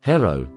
Hello,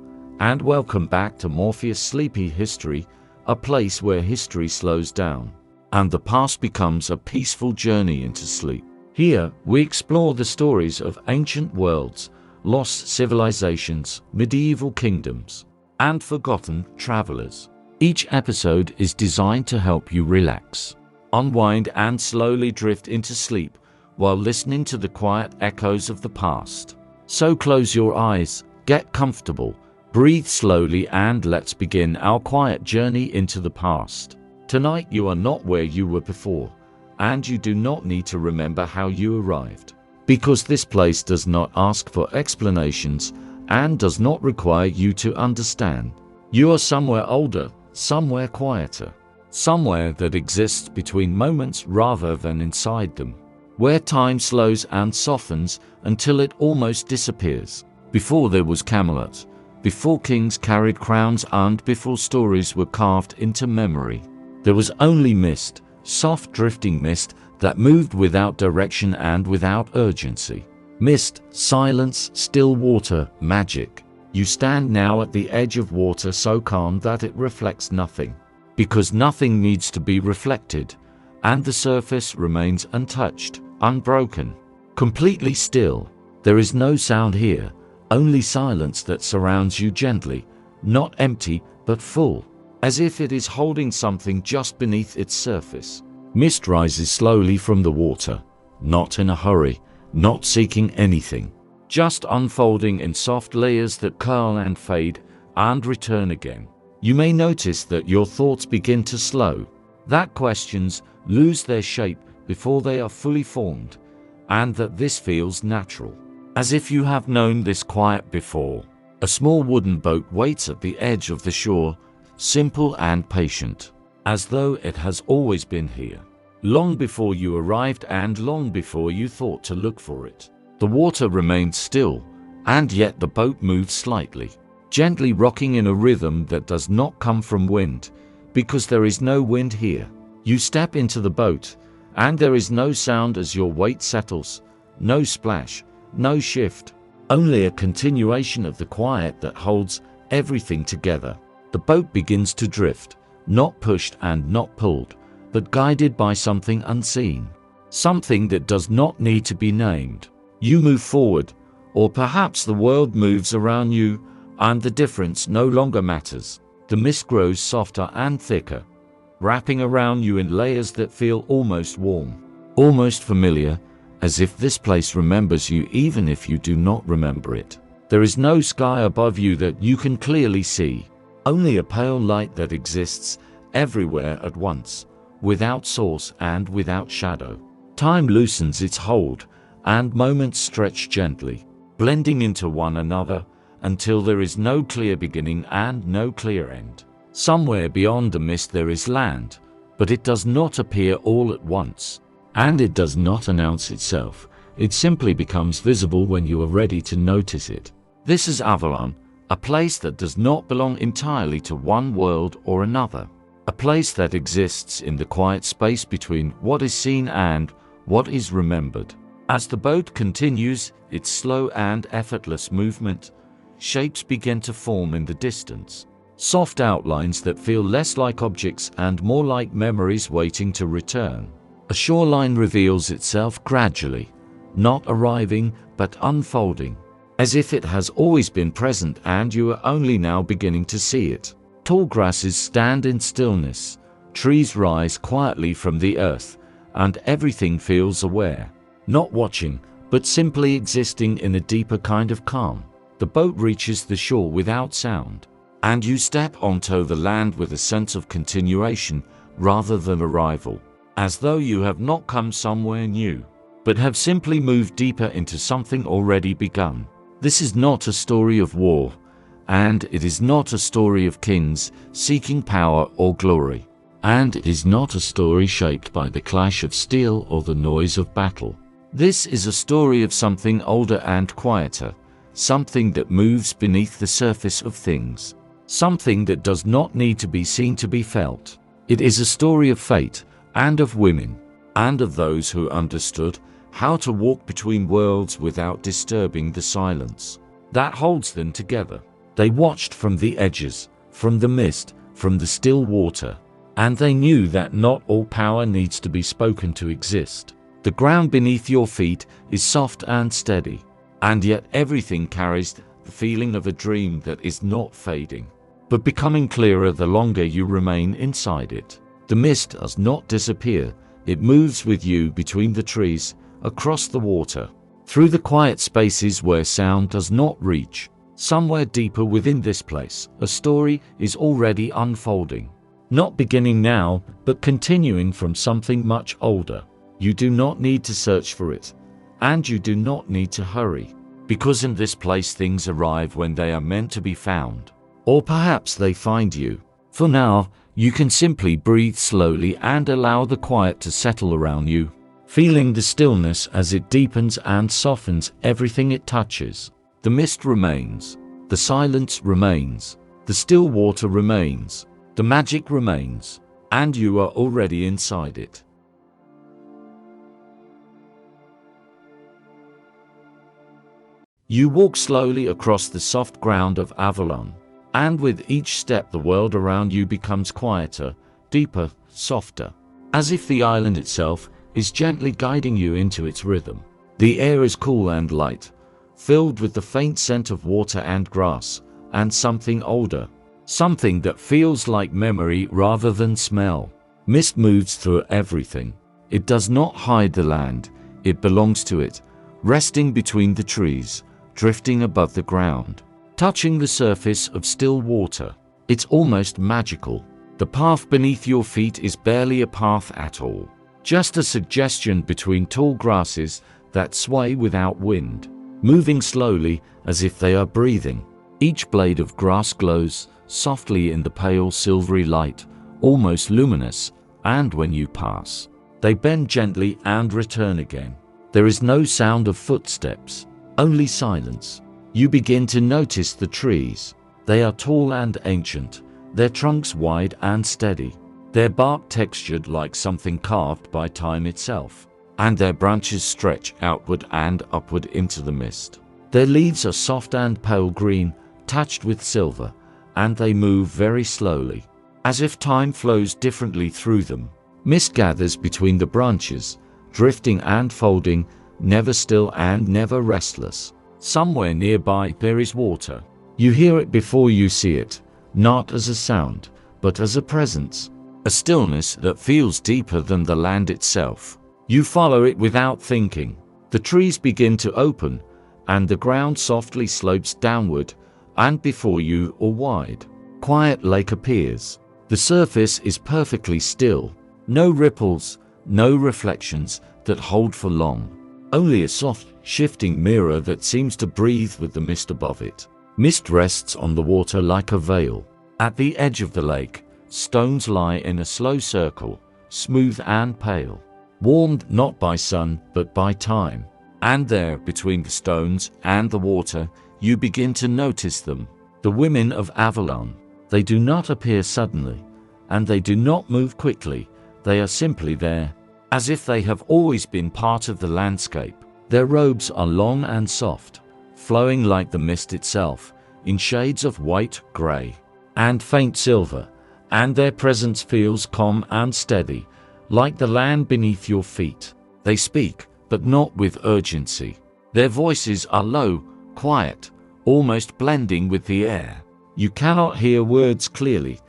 and welcome back to Morpheus Sleepy History, a place where history slows down, and the past becomes a peaceful journey into sleep. Here, we explore the stories of ancient worlds, lost civilizations, medieval kingdoms, and forgotten travelers. Each episode is designed to help you relax, unwind, and slowly drift into sleep while listening to the quiet echoes of the past. So close your eyes, get comfortable, breathe slowly, and let's begin our quiet journey into the past. Tonight you are not where you were before, and you do not need to remember how you arrived, because this place does not ask for explanations and does not require you to understand. You are somewhere older, somewhere quieter, somewhere that exists between moments rather than inside them, where time slows and softens until it almost disappears. Before there was Camelot, before kings carried crowns, and before stories were carved into memory, there was only mist, soft drifting mist that moved without direction and without urgency. Mist, silence, still water, magic. You stand now at the edge of water so calm that it reflects nothing, because nothing needs to be reflected, and the surface remains untouched, unbroken, completely still. There is no sound here, only silence that surrounds you gently, not empty but full, as if it is holding something just beneath its surface. Mist rises slowly from the water, not in a hurry, not seeking anything, just unfolding in soft layers that curl and fade and return again. You may notice that your thoughts begin to slow, that questions lose their shape before they are fully formed, and that this feels natural, as if you have known this quiet before. A small wooden boat waits at the edge of the shore, simple and patient, as though it has always been here, long before you arrived and long before you thought to look for it. The water remains still, and yet the boat moves slightly, gently rocking in a rhythm that does not come from wind, because there is no wind here. You step into the boat, and there is no sound as your weight settles, no splash, no shift, only a continuation of the quiet that holds everything together. The boat begins to drift, not pushed and not pulled, but guided by something unseen, something that does not need to be named. You move forward, or perhaps the world moves around you, and the difference no longer matters. The mist grows softer and thicker, wrapping around you in layers that feel almost warm, almost familiar, as if this place remembers you even if you do not remember it. There is no sky above you that you can clearly see, only a pale light that exists everywhere at once, without source and without shadow. Time loosens its hold, and moments stretch gently, blending into one another until there is no clear beginning and no clear end. Somewhere beyond the mist there is land, but it does not appear all at once, and it does not announce itself. It simply becomes visible when you are ready to notice it. This is Avalon, a place that does not belong entirely to one world or another, a place that exists in the quiet space between what is seen and what is remembered. As the boat continues its slow and effortless movement, shapes begin to form in the distance, soft outlines that feel less like objects and more like memories waiting to return. A shoreline reveals itself gradually, not arriving but unfolding, as if it has always been present and you are only now beginning to see it. Tall grasses stand in stillness, trees rise quietly from the earth, and everything feels aware, not watching, but simply existing in a deeper kind of calm. The boat reaches the shore without sound, and you step onto the land with a sense of continuation rather than arrival, as though you have not come somewhere new, but have simply moved deeper into something already begun. This is not a story of war, and it is not a story of kings seeking power or glory, and it is not a story shaped by the clash of steel or the noise of battle. This is a story of something older and quieter, something that moves beneath the surface of things, something that does not need to be seen to be felt. It is a story of fate, and of women, and of those who understood how to walk between worlds without disturbing the silence that holds them together. They watched from the edges, from the mist, from the still water. And they knew that not all power needs to be spoken to exist. The ground beneath your feet is soft and steady, and yet everything carries the feeling of a dream that is not fading, but becoming clearer the longer you remain inside it. The mist does not disappear, it moves with you between the trees, across the water, through the quiet spaces where sound does not reach. Somewhere deeper within this place, a story is already unfolding. Not beginning now, but continuing from something much older. You do not need to search for it, and you do not need to hurry, because in this place things arrive when they are meant to be found. Or perhaps they find you. For now, you can simply breathe slowly and allow the quiet to settle around you, feeling the stillness as it deepens and softens everything it touches. The mist remains, the silence remains, the still water remains, the magic remains, and you are already inside it. You walk slowly across the soft ground of Avalon, and with each step the world around you becomes quieter, deeper, softer, as if the island itself is gently guiding you into its rhythm. The air is cool and light, filled with the faint scent of water and grass, and something older, something that feels like memory rather than smell. Mist moves through everything. It does not hide the land, it belongs to it, resting between the trees, drifting above the ground, touching the surface of still water. It's almost magical. The path beneath your feet is barely a path at all, just a suggestion between tall grasses that sway without wind, moving slowly as if they are breathing. Each blade of grass glows softly in the pale silvery light, almost luminous, and when you pass, they bend gently and return again. There is no sound of footsteps, only silence. You begin to notice the trees. They are tall and ancient, their trunks wide and steady, their bark textured like something carved by time itself, and their branches stretch outward and upward into the mist. Their leaves are soft and pale green, touched with silver, and they move very slowly, as if time flows differently through them. Mist gathers between the branches, drifting and folding, never still and never restless. Somewhere nearby there is water. You hear it before you see it, not as a sound, but as a presence, a stillness that feels deeper than the land itself. You follow it without thinking. The trees begin to open, and the ground softly slopes downward, and before you a wide, quiet lake appears. The surface is perfectly still, no ripples, no reflections that hold for long. Only a soft, shifting mirror that seems to breathe with the mist above it. Mist rests on the water like a veil. At the edge of the lake, stones lie in a slow circle, smooth and pale, warmed not by sun but by time. And there, between the stones and the water, you begin to notice them. The women of Avalon. They do not appear suddenly, and they do not move quickly. They are simply there, as if they have always been part of the landscape. Their robes are long and soft, flowing like the mist itself, in shades of white, grey, and faint silver, and their presence feels calm and steady, like the land beneath your feet. They speak, but not with urgency. Their voices are low, quiet, almost blending with the air. You cannot hear words clearly,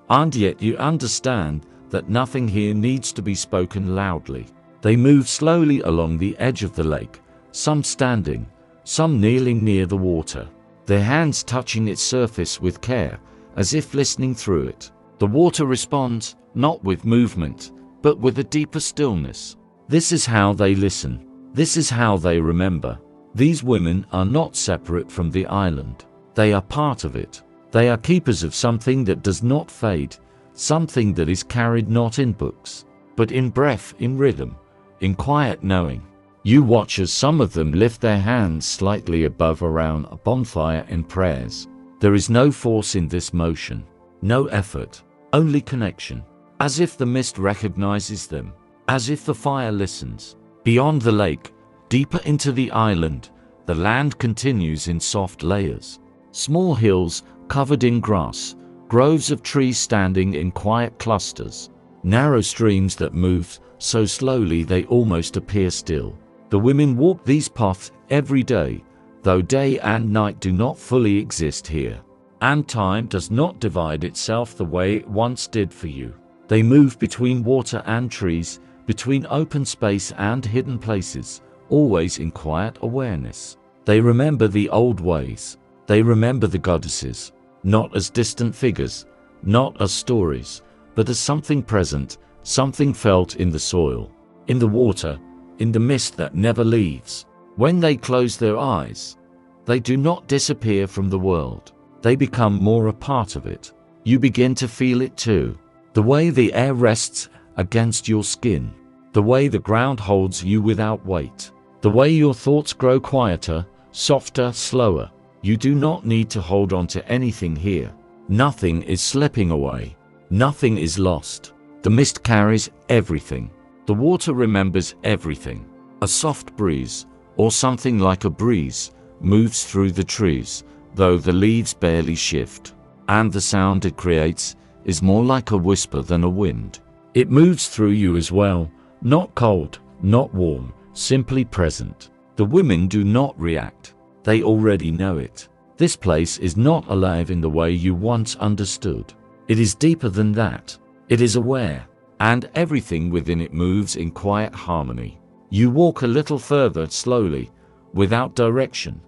and yet you understand that nothing here needs to be spoken loudly. They move slowly along the edge of the lake, some standing, some kneeling near the water, their hands touching its surface with care, as if listening through it. The water responds, not with movement, but with a deeper stillness. This is how they listen. This is how they remember. These women are not separate from the island. They are part of it. They are keepers of something that does not fade, something that is carried not in books, but in breath, in rhythm, in quiet knowing. You watch as some of them lift their hands slightly above around a bonfire in prayers. There is no force in this motion, no effort, only connection, as if the mist recognizes them, as if the fire listens. Beyond the lake, deeper into the island, the land continues in soft layers. Small hills covered in grass, groves of trees standing in quiet clusters, narrow streams that move so slowly they almost appear still. The women walk these paths every day, though day and night do not fully exist here. And time does not divide itself the way it once did for you. They move between water and trees, between open space and hidden places, always in quiet awareness. They remember the old ways. They remember the goddesses, not as distant figures, not as stories, but as something present, something felt in the soil, in the water, in the mist that never leaves. When they close their eyes, they do not disappear from the world. They become more a part of it. You begin to feel it too. The way the air rests against your skin. The way the ground holds you without weight. The way your thoughts grow quieter, softer, slower. You do not need to hold on to anything here. Nothing is slipping away. Nothing is lost. The mist carries everything. The water remembers everything. A soft breeze, or something like a breeze, moves through the trees, though the leaves barely shift. And the sound it creates is more like a whisper than a wind. It moves through you as well, not cold, not warm, simply present. The women do not react. They already know it. This place is not alive in the way you once understood. It is deeper than that. It is aware, and everything within it moves in quiet harmony. You walk a little further slowly, without direction,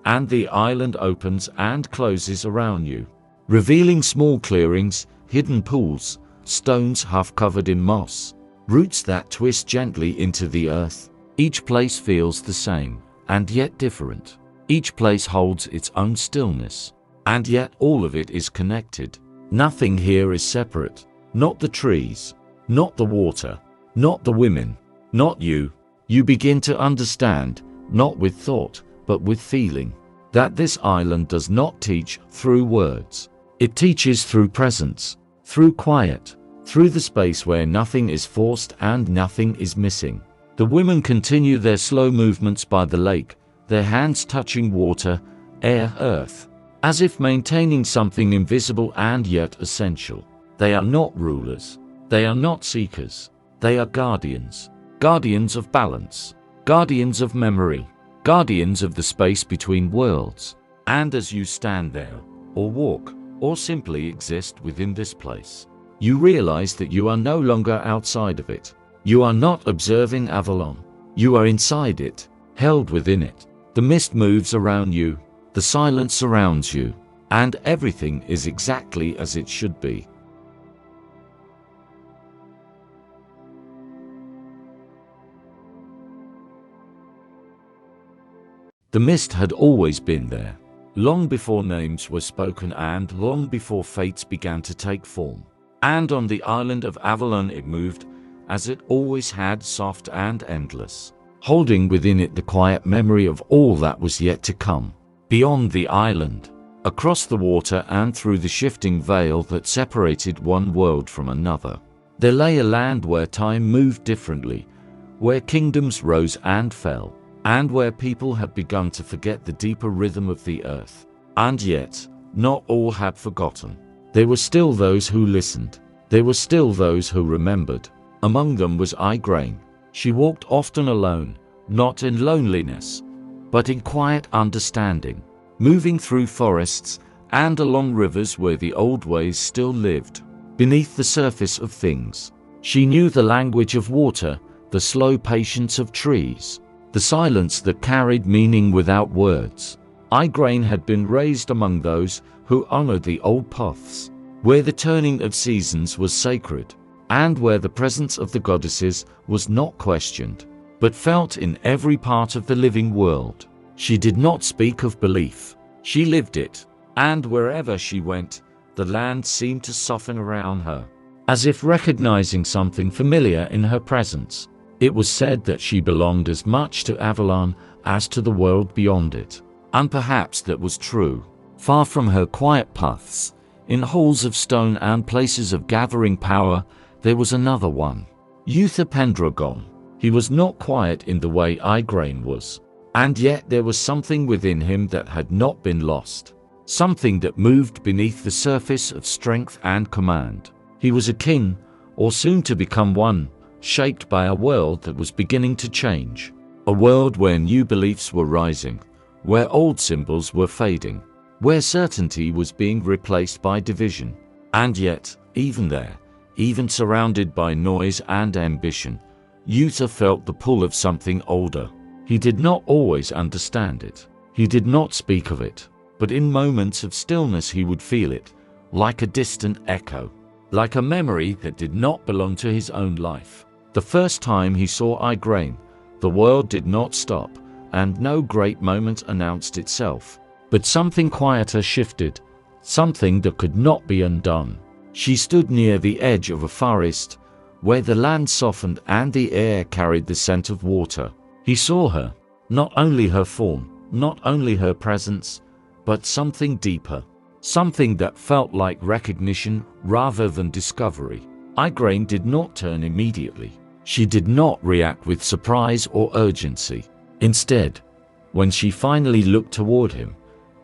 and the island opens and closes around you, revealing small clearings, hidden pools, stones half covered in moss, roots that twist gently into the earth. Each place feels the same, and yet different. Each place holds its own stillness, and yet all of it is connected. Nothing here is separate. Not the trees, not the water, not the women, not you. You begin to understand, not with thought, but with feeling, that this island does not teach through words. It teaches through presence, through quiet, through the space where nothing is forced and nothing is missing. The women continue their slow movements by the lake, their hands touching water, air, earth, as if maintaining something invisible and yet essential. They are not rulers. They are not seekers. They are guardians. Guardians of balance. Guardians of memory. Guardians of the space between worlds. And as you stand there, or walk, or simply exist within this place, you realize that you are no longer outside of it. You are not observing Avalon. You are inside it, held within it. The mist moves around you. The silence surrounds you. And everything is exactly as it should be. The mist had always been there, long before names were spoken and long before fates began to take form. And on the island of Avalon it moved, as it always had, soft and endless, holding within it the quiet memory of all that was yet to come. Beyond the island, across the water and through the shifting veil that separated one world from another, there lay a land where time moved differently, where kingdoms rose and fell, and where people had begun to forget the deeper rhythm of the earth. And yet, not all had forgotten. There were still those who listened. There were still those who remembered. Among them was Igraine. She walked often alone, not in loneliness, but in quiet understanding, moving through forests and along rivers where the old ways still lived. Beneath the surface of things, she knew the language of water, the slow patience of trees, the silence that carried meaning without words. Igraine had been raised among those who honored the old paths, where the turning of seasons was sacred, and where the presence of the goddesses was not questioned, but felt in every part of the living world. She did not speak of belief. She lived it, and wherever she went, the land seemed to soften around her, as if recognizing something familiar in her presence. It was said that she belonged as much to Avalon as to the world beyond it. And perhaps that was true. Far from her quiet paths, in halls of stone and places of gathering power, there was another one. Uther Pendragon. He was not quiet in the way Igraine was. And yet there was something within him that had not been lost. something that moved beneath the surface of strength and command. He was a king, or soon to become one, shaped by a world that was beginning to change. A world where new beliefs were rising, where old symbols were fading, where certainty was being replaced by division. And yet, even there, even surrounded by noise and ambition, Uther felt the pull of something older. He did not always understand it. He did not speak of it. But in moments of stillness he would feel it, like a distant echo, like a memory that did not belong to his own life. The first time he saw Igraine, the world did not stop, and no great moment announced itself. But something quieter shifted, something that could not be undone. She stood near the edge of a forest, where the land softened and the air carried the scent of water. He saw her, not only her form, not only her presence, but something deeper, something that felt like recognition rather than discovery. Igraine did not turn immediately. She did not react with surprise or urgency. Instead, when she finally looked toward him,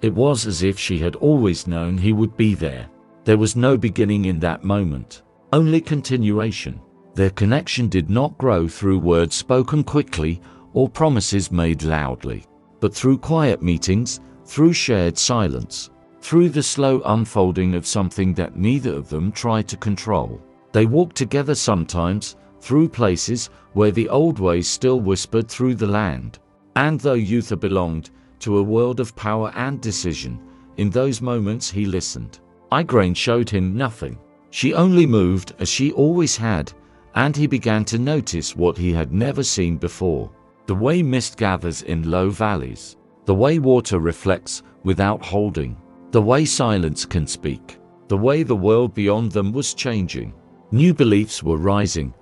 it was as if she had always known he would be there. There was no beginning in that moment, only continuation. Their connection did not grow through words spoken quickly or promises made loudly, but through quiet meetings, through shared silence, through the slow unfolding of something that neither of them tried to control. They walked together sometimes, through places where the old ways still whispered through the land. And though Uther belonged to a world of power and decision, in those moments he listened. Igraine showed him nothing. She only moved as she always had, and he began to notice what he had never seen before. The way mist gathers in low valleys, the way water reflects without holding, the way silence can speak, the way the world beyond them was changing. New beliefs were rising,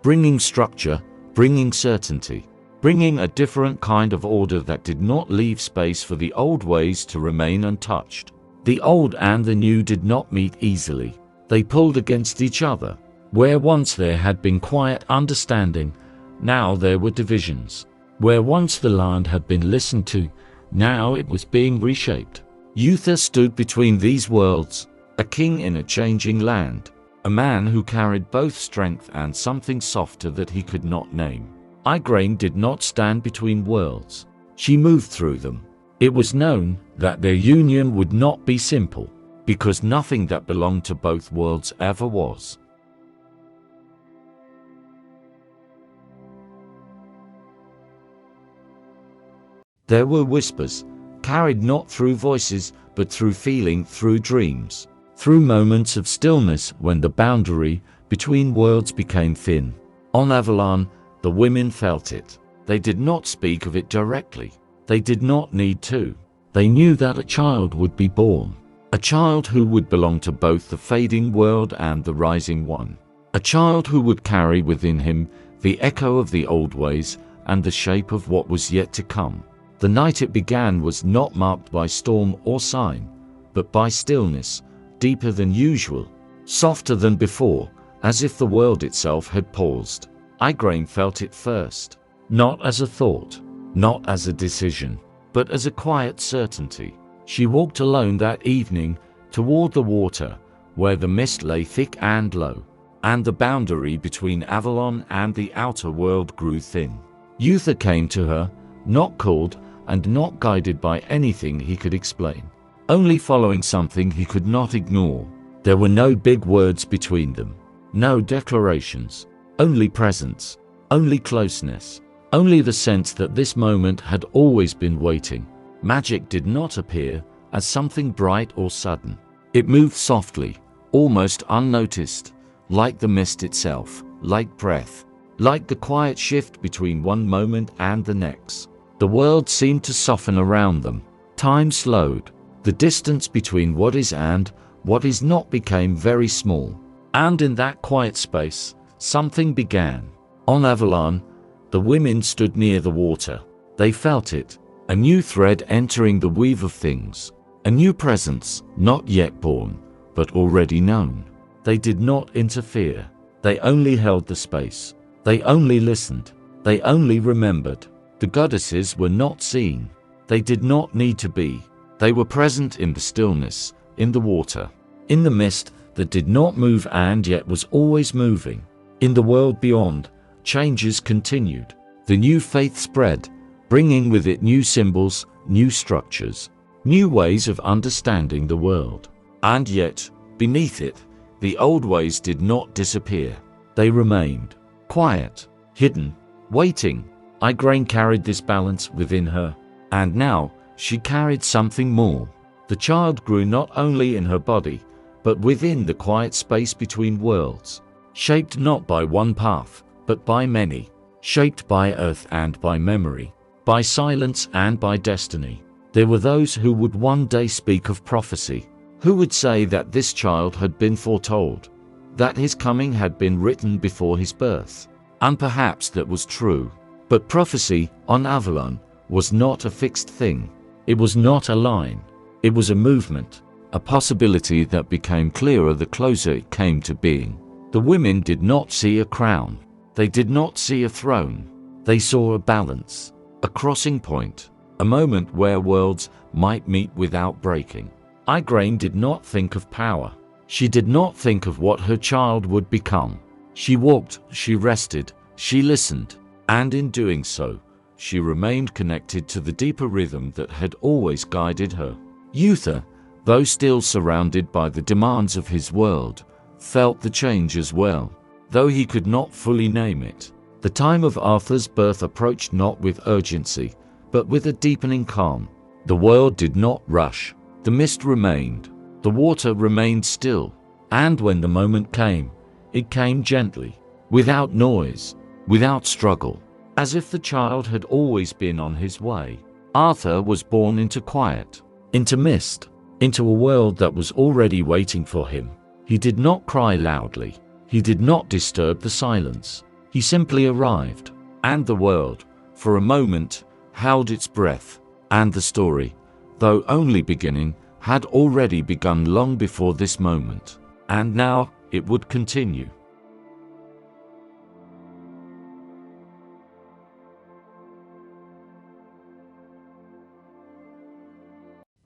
bringing structure, bringing certainty, bringing a different kind of order that did not leave space for the old ways to remain untouched. The old and the new did not meet easily. They pulled against each other. Where once there had been quiet understanding, now there were divisions. Where once the land had been listened to, now it was being reshaped. Uther stood between these worlds, a king in a changing land, a man who carried both strength and something softer that he could not name. Igraine did not stand between worlds. She moved through them. It was known that their union would not be simple, because nothing that belonged to both worlds ever was. There were whispers, carried not through voices, but through feeling, through dreams, through moments of stillness when the boundary between worlds became thin. On Avalon, the women felt it. They did not speak of it directly. They did not need to. They knew that a child would be born, a child who would belong to both the fading world and the rising one, a child who would carry within him the echo of the old ways and the shape of what was yet to come. The night it began was not marked by storm or sign, but by stillness, deeper than usual, softer than before, as if the world itself had paused. Igraine felt it first, not as a thought, not as a decision, but as a quiet certainty. She walked alone that evening toward the water, where the mist lay thick and low, and the boundary between Avalon and the outer world grew thin. Uther came to her, not called and not guided by anything he could explain, only following something he could not ignore. There were no big words between them, no declarations, only presence, only closeness, only the sense that this moment had always been waiting. Magic did not appear as something bright or sudden. It moved softly, almost unnoticed, like the mist itself, like breath, like the quiet shift between one moment and the next. The world seemed to soften around them. Time slowed. The distance between what is and what is not became very small. And in that quiet space, something began. On Avalon, the women stood near the water. They felt it, a new thread entering the weave of things, a new presence, not yet born, but already known. They did not interfere. They only held the space. They only listened. They only remembered. The goddesses were not seen. They did not need to be. They were present in the stillness, in the water, in the mist that did not move and yet was always moving. In the world beyond, changes continued. The new faith spread, bringing with it new symbols, new structures, new ways of understanding the world. And yet, beneath it, the old ways did not disappear. They remained, quiet, hidden, waiting. Igraine carried this balance within her, and now she carried something more. The child grew not only in her body, but within the quiet space between worlds, shaped not by one path, but by many, shaped by earth and by memory, by silence and by destiny. There were those who would one day speak of prophecy, who would say that this child had been foretold, that his coming had been written before his birth. And perhaps that was true. But prophecy on Avalon was not a fixed thing. It was not a line. It was a movement, a possibility that became clearer the closer it came to being. The women did not see a crown. They did not see a throne. They saw a balance, a crossing point, a moment where worlds might meet without breaking. Igraine did not think of power. She did not think of what her child would become. She walked, she rested, she listened, and in doing so, she remained connected to the deeper rhythm that had always guided her. Uther, though still surrounded by the demands of his world, felt the change as well, though he could not fully name it. The time of Arthur's birth approached not with urgency, but with a deepening calm. The world did not rush. The mist remained. The water remained still. And when the moment came, it came gently, without noise, without struggle, as if the child had always been on his way. Arthur was born into quiet, into mist, into a world that was already waiting for him. He did not cry loudly. He did not disturb the silence. He simply arrived, and the world, for a moment, held its breath. And the story, though only beginning, had already begun long before this moment. And now it would continue.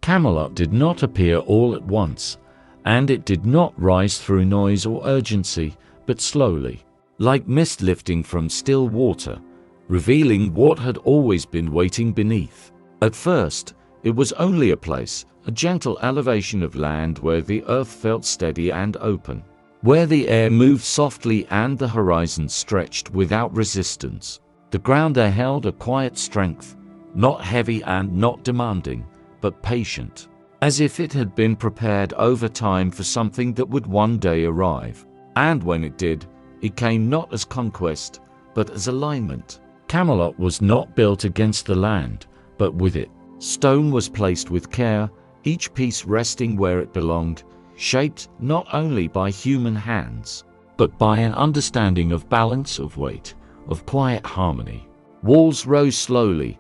Camelot did not appear all at once, and it did not rise through noise or urgency, but slowly, like mist lifting from still water, revealing what had always been waiting beneath. At first, it was only a place, a gentle elevation of land where the earth felt steady and open, where the air moved softly and the horizon stretched without resistance. The ground there held a quiet strength, not heavy and not demanding, but patient, as if it had been prepared over time for something that would one day arrive. And when it did, it came not as conquest, but as alignment. Camelot was not built against the land, but with it. Stone was placed with care, each piece resting where it belonged, shaped not only by human hands, but by an understanding of balance, of weight, of quiet harmony. Walls rose slowly,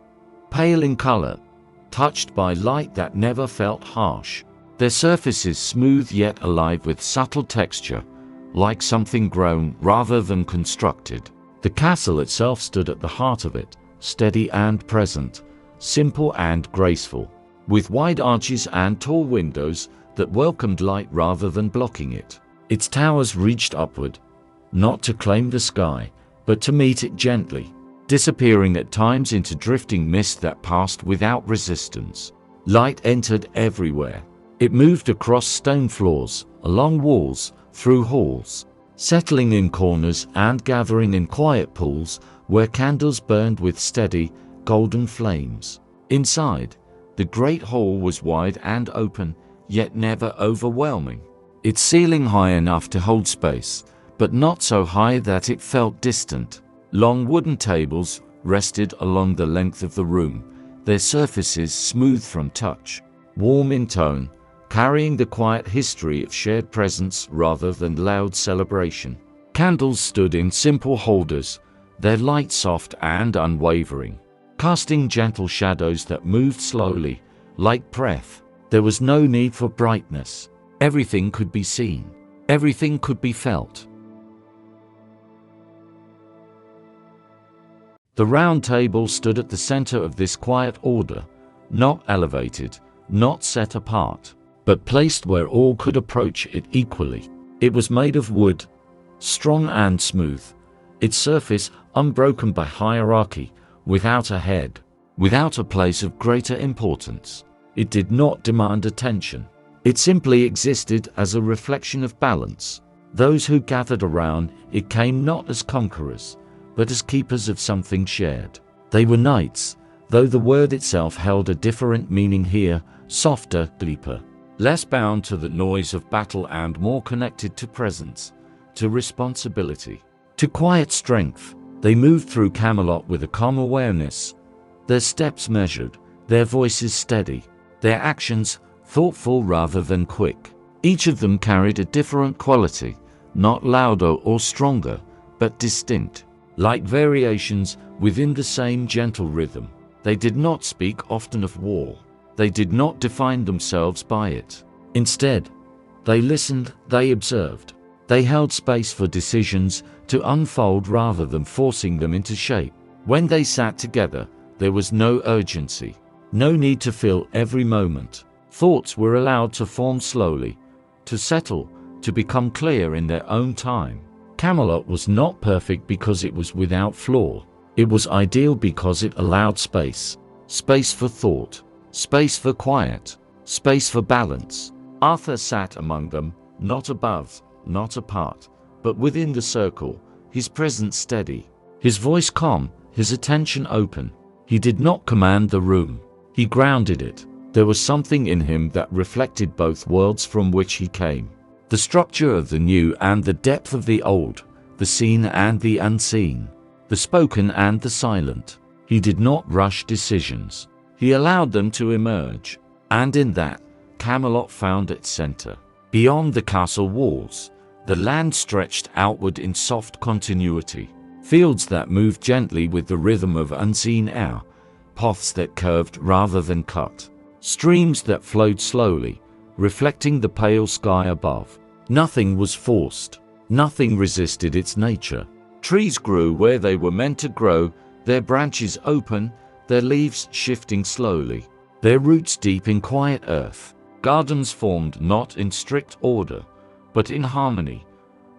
pale in color, touched by light that never felt harsh. Their surfaces smooth yet alive with subtle texture, like something grown rather than constructed. The castle itself stood at the heart of it, steady and present, simple and graceful, with wide arches and tall windows that welcomed light rather than blocking it. Its towers reached upward, not to claim the sky, but to meet it gently, disappearing at times into drifting mist that passed without resistance. Light entered everywhere. It moved across stone floors, along walls, through halls, settling in corners and gathering in quiet pools where candles burned with steady, golden flames. Inside, the great hall was wide and open, yet never overwhelming. Its ceiling high enough to hold space, but not so high that it felt distant. Long wooden tables rested along the length of the room, their surfaces smooth from touch, warm in tone, carrying the quiet history of shared presence rather than loud celebration. Candles stood in simple holders, their light soft and unwavering, casting gentle shadows that moved slowly, like breath. There was no need for brightness. Everything could be seen. Everything could be felt. The round table stood at the center of this quiet order, not elevated, not set apart, but placed where all could approach it equally. It was made of wood, strong and smooth, its surface unbroken by hierarchy, without a head, without a place of greater importance. It did not demand attention. It simply existed as a reflection of balance. Those who gathered around it came not as conquerors, but as keepers of something shared. They were knights, though the word itself held a different meaning here, softer, deeper, less bound to the noise of battle and more connected to presence, to responsibility, to quiet strength. They moved through Camelot with a calm awareness, their steps measured, their voices steady, their actions thoughtful rather than quick. Each of them carried a different quality, not louder or stronger, but distinct, like variations within the same gentle rhythm. They did not speak often of war. They did not define themselves by it. Instead, they listened, they observed. They held space for decisions to unfold rather than forcing them into shape. When they sat together, there was no urgency, no need to fill every moment. Thoughts were allowed to form slowly, to settle, to become clear in their own time. Camelot was not perfect because it was without flaw. It was ideal because it allowed space. Space for thought, space for quiet, space for balance. Arthur sat among them, not above, not apart, but within the circle, his presence steady, his voice calm, his attention open. He did not command the room. He grounded it. There was something in him that reflected both worlds from which he came. The structure of the new and the depth of the old, the seen and the unseen, the spoken and the silent. He did not rush decisions. He allowed them to emerge. And in that, Camelot found its center. Beyond the castle walls, the land stretched outward in soft continuity. Fields that moved gently with the rhythm of unseen air, paths that curved rather than cut, streams that flowed slowly, reflecting the pale sky above. Nothing was forced. Nothing resisted its nature. Trees grew where they were meant to grow, their branches open, their leaves shifting slowly, their roots deep in quiet earth. Gardens formed not in strict order, but in harmony,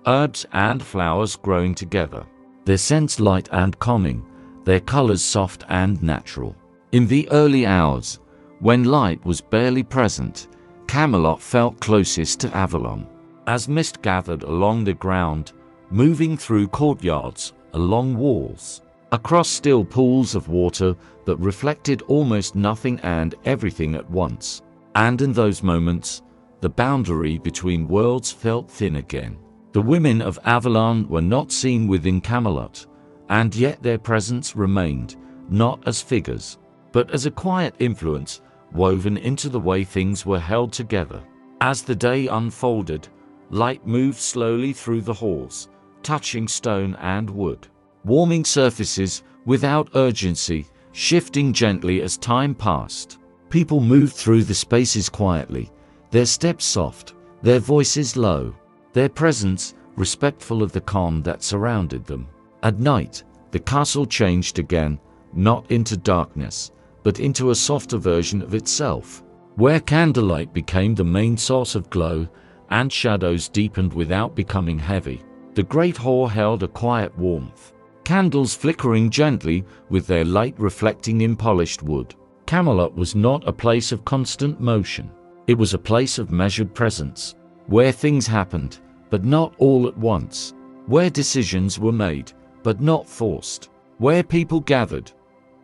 herbs and flowers growing together, their scents light and calming, their colors soft and natural. In the early hours, when light was barely present, Camelot felt closest to Avalon. As mist gathered along the ground, moving through courtyards, along walls, across still pools of water that reflected almost nothing and everything at once. And in those moments, the boundary between worlds felt thin again. The women of Avalon were not seen within Camelot, and yet their presence remained, not as figures, but as a quiet influence woven into the way things were held together. As the day unfolded, light moved slowly through the halls, touching stone and wood, warming surfaces without urgency, shifting gently as time passed. People moved through the spaces quietly, their steps soft, their voices low, their presence respectful of the calm that surrounded them. At night, the castle changed again, not into darkness, but into a softer version of itself, where candlelight became the main source of glow and shadows deepened without becoming heavy. The great hall held a quiet warmth, candles flickering gently with their light reflecting in polished wood. Camelot was not a place of constant motion. It was a place of measured presence, where things happened, but not all at once, where decisions were made, but not forced, where people gathered,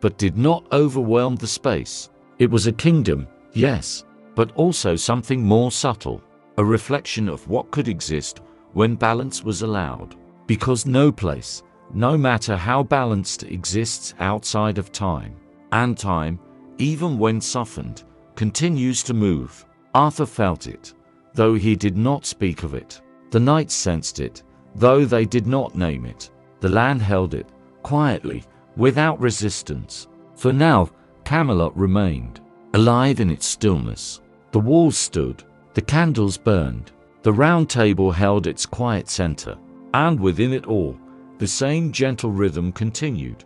but did not overwhelm the space. It was a kingdom, yes, but also something more subtle, a reflection of what could exist when balance was allowed. Because no place, no matter how balanced, exists outside of time. And time, even when softened, continues to move. Arthur felt it, though he did not speak of it. The knights sensed it, though they did not name it. The land held it, quietly, without resistance. For now, Camelot remained, alive in its stillness. The walls stood, the candles burned, the round table held its quiet center, and within it all, the same gentle rhythm continued.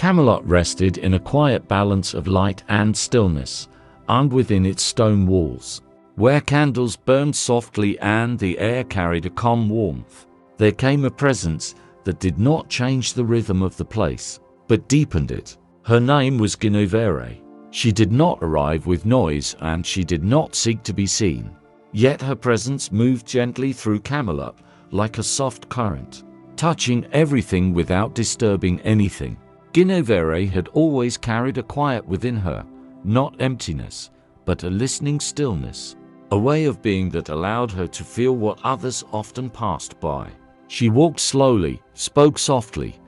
Camelot rested in a quiet balance of light and stillness, and within its stone walls, where candles burned softly and the air carried a calm warmth, there came a presence that did not change the rhythm of the place, but deepened it. Her name was Guinevere. She did not arrive with noise and she did not seek to be seen. Yet her presence moved gently through Camelot like a soft current, touching everything without disturbing anything. Guinevere had always carried a quiet within her, not emptiness, but a listening stillness, a way of being that allowed her to feel what others often passed by. She walked slowly, spoke softly,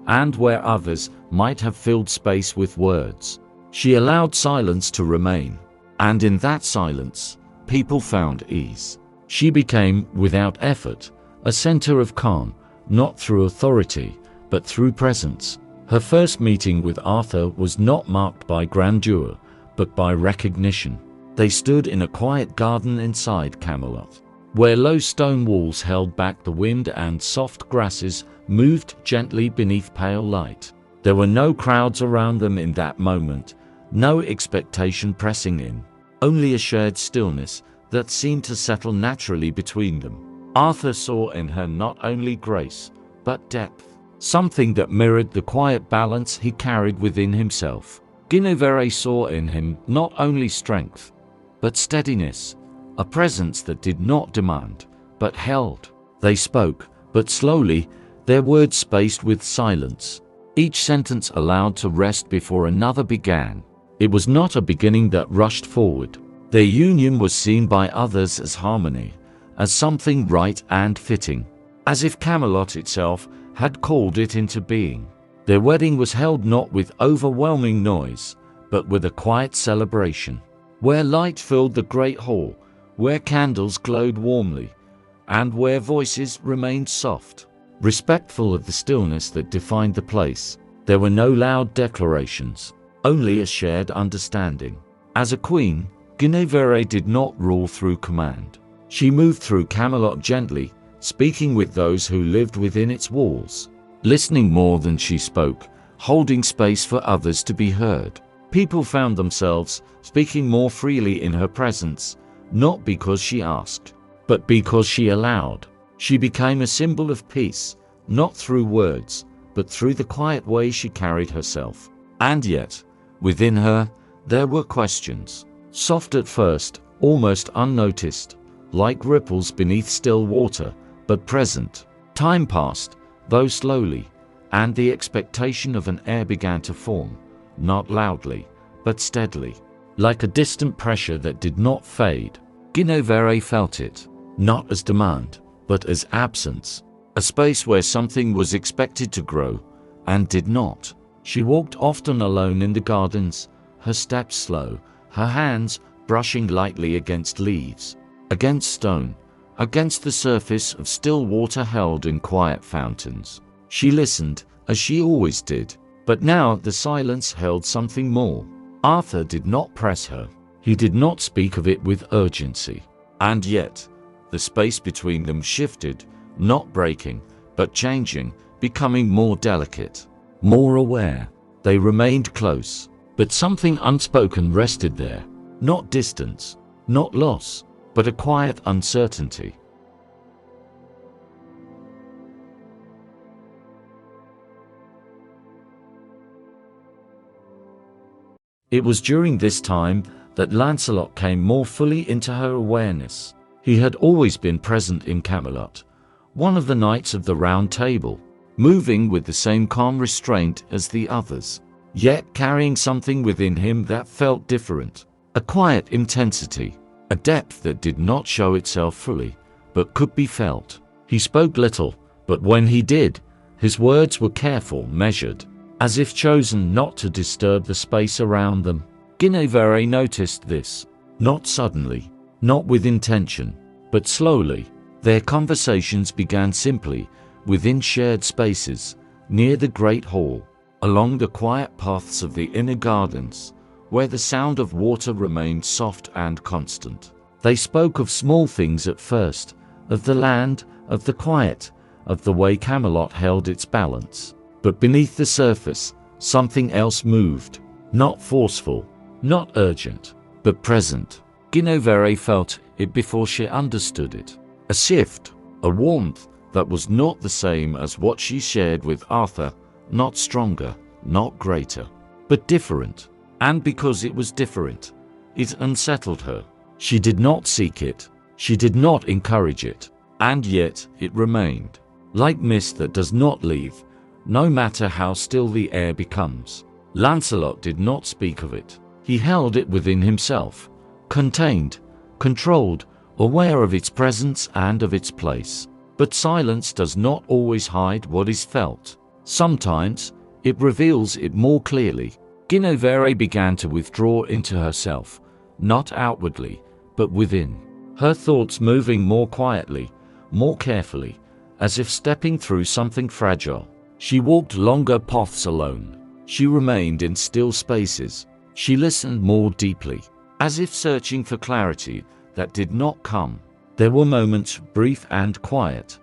and where others might have filled space with words, she allowed silence to remain, and in that silence, people found ease. She became, without effort, a center of calm, not through authority, but through presence. Her first meeting with Arthur was not marked by grandeur, but by recognition. They stood in a quiet garden inside Camelot, where low stone walls held back the wind and soft grasses moved gently beneath pale light. There were no crowds around them in that moment, no expectation pressing in, only a shared stillness that seemed to settle naturally between them. Arthur saw in her not only grace, but depth, something that mirrored the quiet balance he carried within himself. Guinevere saw in him not only strength, but steadiness, a presence that did not demand, but held. They spoke, but slowly, their words spaced with silence, each sentence allowed to rest before another began. It was not a beginning that rushed forward. Their union was seen by others as harmony, as something right and fitting, as if Camelot itself had called it into being. Their wedding was held not with overwhelming noise, but with a quiet celebration, where light filled the great hall, where candles glowed warmly, and where voices remained soft, respectful of the stillness that defined the place. There were no loud declarations, only a shared understanding. As a queen, Guinevere did not rule through command. She moved through Camelot gently, speaking with those who lived within its walls, listening more than she spoke, holding space for others to be heard. People found themselves speaking more freely in her presence, not because she asked, but because she allowed. She became a symbol of peace, not through words, but through the quiet way she carried herself. And yet, within her, there were questions, soft at first, almost unnoticed, like ripples beneath still water, but present. Time passed, though slowly, and the expectation of an heir began to form, not loudly, but steadily, like a distant pressure that did not fade. Guinevere felt it, not as demand, but as absence, a space where something was expected to grow, and did not. She walked often alone in the gardens, her steps slow, her hands brushing lightly against leaves, against stone, against the surface of still water held in quiet fountains. She listened, as she always did, but now the silence held something more. Arthur did not press her. He did not speak of it with urgency. And yet, the space between them shifted, not breaking, but changing, becoming more delicate, more aware. They remained close, but something unspoken rested there. Not distance, not loss, but a quiet uncertainty. It was during this time that Lancelot came more fully into her awareness. He had always been present in Camelot, one of the knights of the Round Table, moving with the same calm restraint as the others, yet carrying something within him that felt different, a quiet intensity, a depth that did not show itself fully, but could be felt. He spoke little, but when he did, his words were careful, measured, as if chosen not to disturb the space around them. Guinevere noticed this, not suddenly, not with intention, but slowly. Their conversations began simply, within shared spaces, near the great hall, along the quiet paths of the inner gardens, where the sound of water remained soft and constant. They spoke of small things at first, of the land, of the quiet, of the way Camelot held its balance. But beneath the surface, Something else moved. Not forceful, not urgent, but present. Guinevere felt it before she understood it. A shift, a warmth that was not the same as what she shared with Arthur, not stronger, not greater, but different. And because it was different, it unsettled her. She did not seek it, she did not encourage it, and yet it remained, like mist that does not leave, no matter how still the air becomes. Lancelot did not speak of it. He held it within himself, contained, controlled, aware of its presence and of its place. But silence does not always hide what is felt. Sometimes it reveals it more clearly. Guinevere began to withdraw into herself, not outwardly, but within. Her thoughts moving more quietly, more carefully, as if stepping through something fragile. She walked longer paths alone. She remained in still spaces. She listened more deeply, as if searching for clarity that did not come. There were moments, brief and quiet,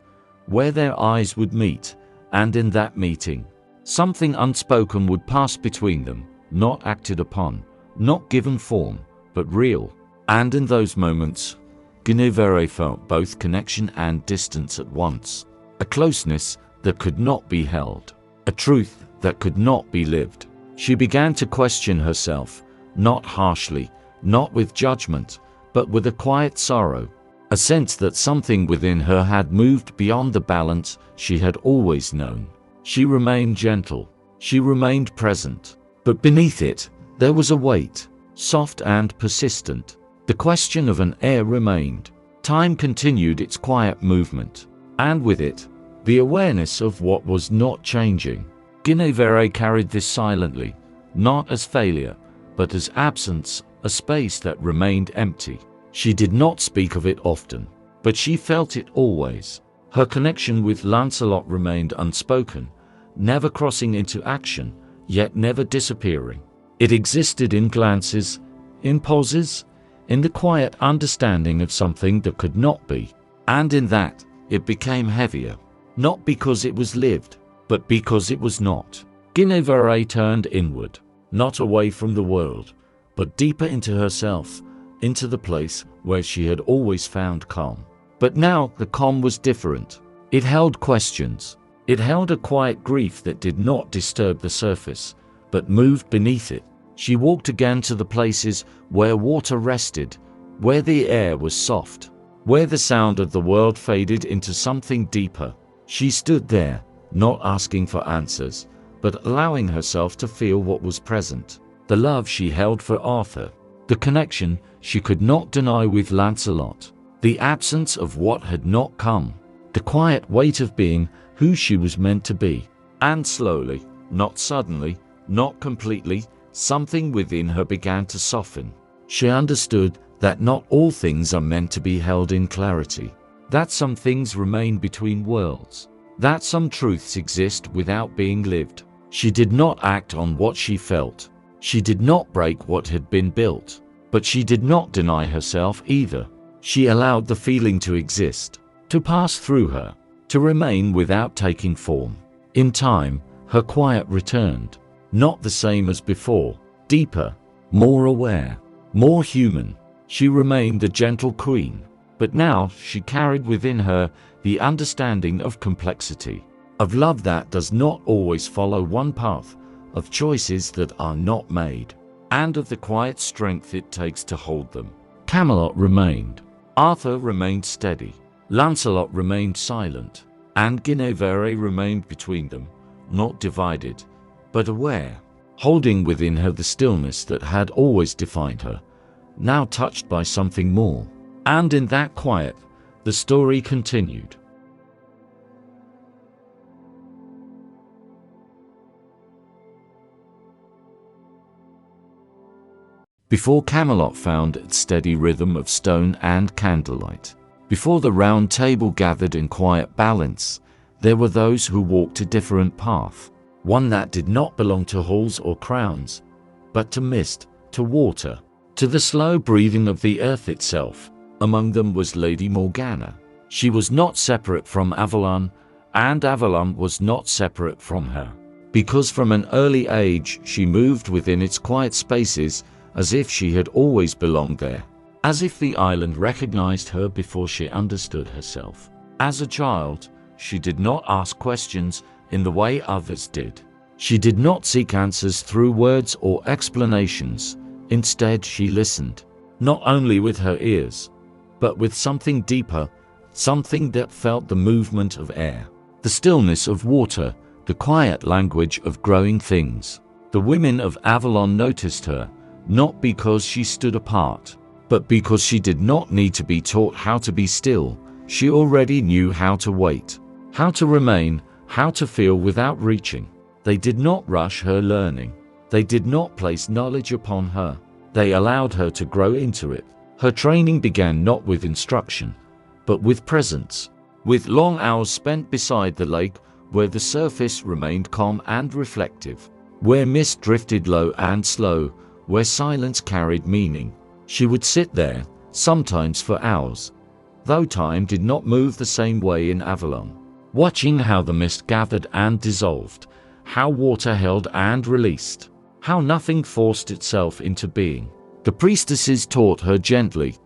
where their eyes would meet, and in that meeting, something unspoken would pass between them, not acted upon, not given form, but real. And in those moments, Guinevere felt both connection and distance at once, a closeness that could not be held, a truth that could not be lived. She began to question herself, not harshly, not with judgment, but with a quiet sorrow, a sense that something within her had moved beyond the balance she had always known. She remained gentle, she remained present, but beneath it, there was a weight, soft and persistent. The question of an air remained. Time continued its quiet movement, and with it, the awareness of what was not changing. Guinevere carried this silently, not as failure, but as absence, a space that remained empty. She did not speak of it often, but she felt it always. Her connection with Lancelot remained unspoken, never crossing into action, yet never disappearing. It existed in glances, in pauses, in the quiet understanding of something that could not be. And in that, it became heavier, not because it was lived, but because it was not. Guinevere turned inward, not away from the world, but deeper into herself, into the place where she had always found calm. But now the calm was different. It held questions. It held a quiet grief that did not disturb the surface, but moved beneath it. She walked again to the places where water rested, where the air was soft, where the sound of the world faded into something deeper. She stood there, not asking for answers, but allowing herself to feel what was present. The love she held for Arthur, the connection she could not deny with Lancelot, the absence of what had not come, the quiet weight of being who she was meant to be. And slowly, not suddenly, not completely, something within her began to soften. She understood that not all things are meant to be held in clarity, that some things remain between worlds, that some truths exist without being lived. She did not act on what she felt. She did not break what had been built, but she did not deny herself either. She allowed the feeling to exist, to pass through her, to remain without taking form. In time, her quiet returned, not the same as before, deeper, more aware, more human. She remained the gentle queen, but now she carried within her the understanding of complexity, of love that does not always follow one path, of choices that are not made, and of the quiet strength it takes to hold them. Camelot remained. Arthur remained steady. Lancelot remained silent, and Guinevere remained between them, not divided, but aware, holding within her the stillness that had always defined her, now touched by something more. And in that quiet, the story continued. Before Camelot found its steady rhythm of stone and candlelight, before the round table gathered in quiet balance, there were those who walked a different path, one that did not belong to halls or crowns, but to mist, to water, to the slow breathing of the earth itself. Among them was Lady Morgana. She was not separate from Avalon, and Avalon was not separate from her. because from an early age she moved within its quiet spaces as if she had always belonged there, as if the island recognized her before she understood herself. As a child, she did not ask questions in the way others did. She did not seek answers through words or explanations. Instead, she listened, not only with her ears, but with something deeper, something that felt the movement of air, the stillness of water, the quiet language of growing things. The women of Avalon noticed her, not because she stood apart, but because she did not need to be taught how to be still. She already knew how to wait, how to remain, how to feel without reaching. They did not rush her learning. They did not place knowledge upon her. They allowed her to grow into it. Her training began not with instruction, but with presence, with long hours spent beside the lake where the surface remained calm and reflective, where mist drifted low and slow, where silence carried meaning. She would sit there, sometimes for hours, though time did not move the same way in Avalon, watching how the mist gathered and dissolved, how water held and released, how nothing forced itself into being. The priestesses taught her gently,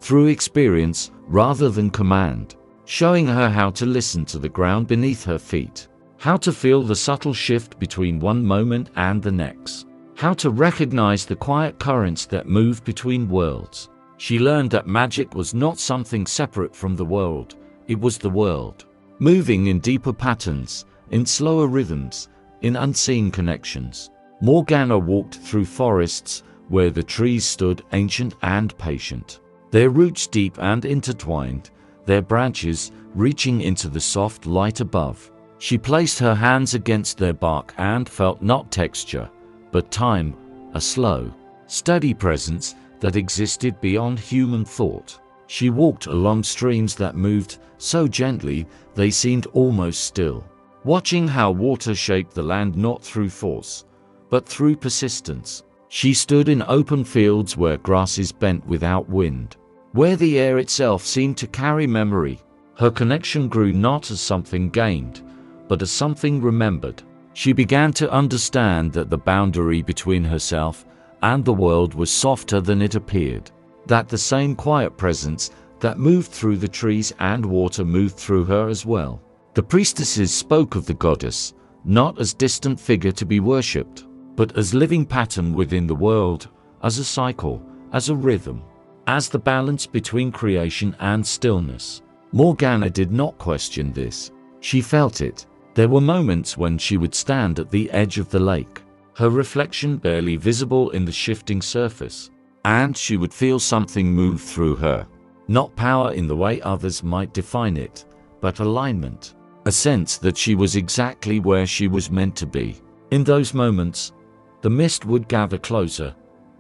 through experience rather than command, showing her how to listen to the ground beneath her feet, how to feel the subtle shift between one moment and the next, how to recognize the quiet currents that move between worlds. She learned that magic was not something separate from the world, it was the world, moving in deeper patterns, in slower rhythms, in unseen connections. Morgana walked through forests where the trees stood ancient and patient, their roots deep and intertwined, their branches reaching into the soft light above. She placed her hands against their bark and felt not texture, but time, a slow, steady presence that existed beyond human thought. She walked along streams that moved so gently they seemed almost still, watching how water shaped the land not through force, but through persistence. She stood in open fields where grasses bent without wind, where the air itself seemed to carry memory. Her connection grew not as something gained, but as something remembered. She began to understand that the boundary between herself and the world was softer than it appeared, that the same quiet presence that moved through the trees and water moved through her as well. The priestesses spoke of the goddess, not as distant figure to be worshipped, but as living pattern within the world, as a cycle, as a rhythm, as the balance between creation and stillness. Morgana did not question this. She felt it. There were moments when she would stand at the edge of the lake, her reflection barely visible in the shifting surface, and she would feel something move through her. Not power in the way others might define it, but alignment, a sense that she was exactly where she was meant to be. In those moments, the mist would gather closer,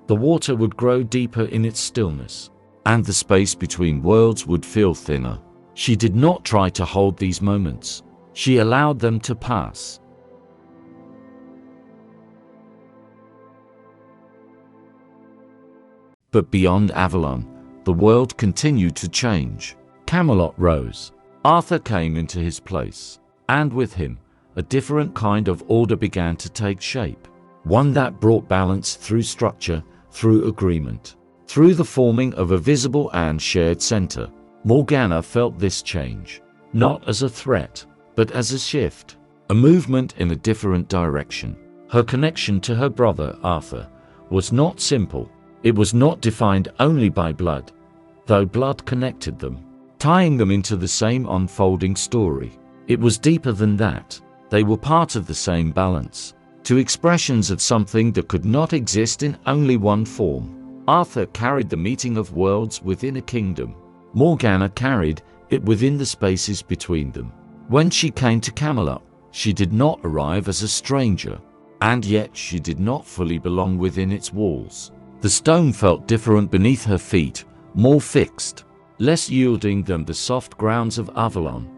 the water would grow deeper in its stillness, and the space between worlds would feel thinner. She did not try to hold these moments. She allowed them to pass. But beyond Avalon, the world continued to change. Camelot rose. Arthur came into his place, and with him, a different kind of order began to take shape. One that brought balance through structure, through agreement, through the forming of a visible and shared center. Morgana felt this change, not as a threat, but as a shift, a movement in a different direction. Her connection to her brother Arthur was not simple. It was not defined only by blood, though blood connected them, tying them into the same unfolding story. It was deeper than that. They were part of the same balance, two expressions of something that could not exist in only one form. Arthur carried the meeting of worlds within a kingdom. Morgana carried it within the spaces between them. When she came to Camelot, she did not arrive as a stranger, and yet she did not fully belong within its walls. The stone felt different beneath her feet, more fixed, less yielding than the soft grounds of Avalon,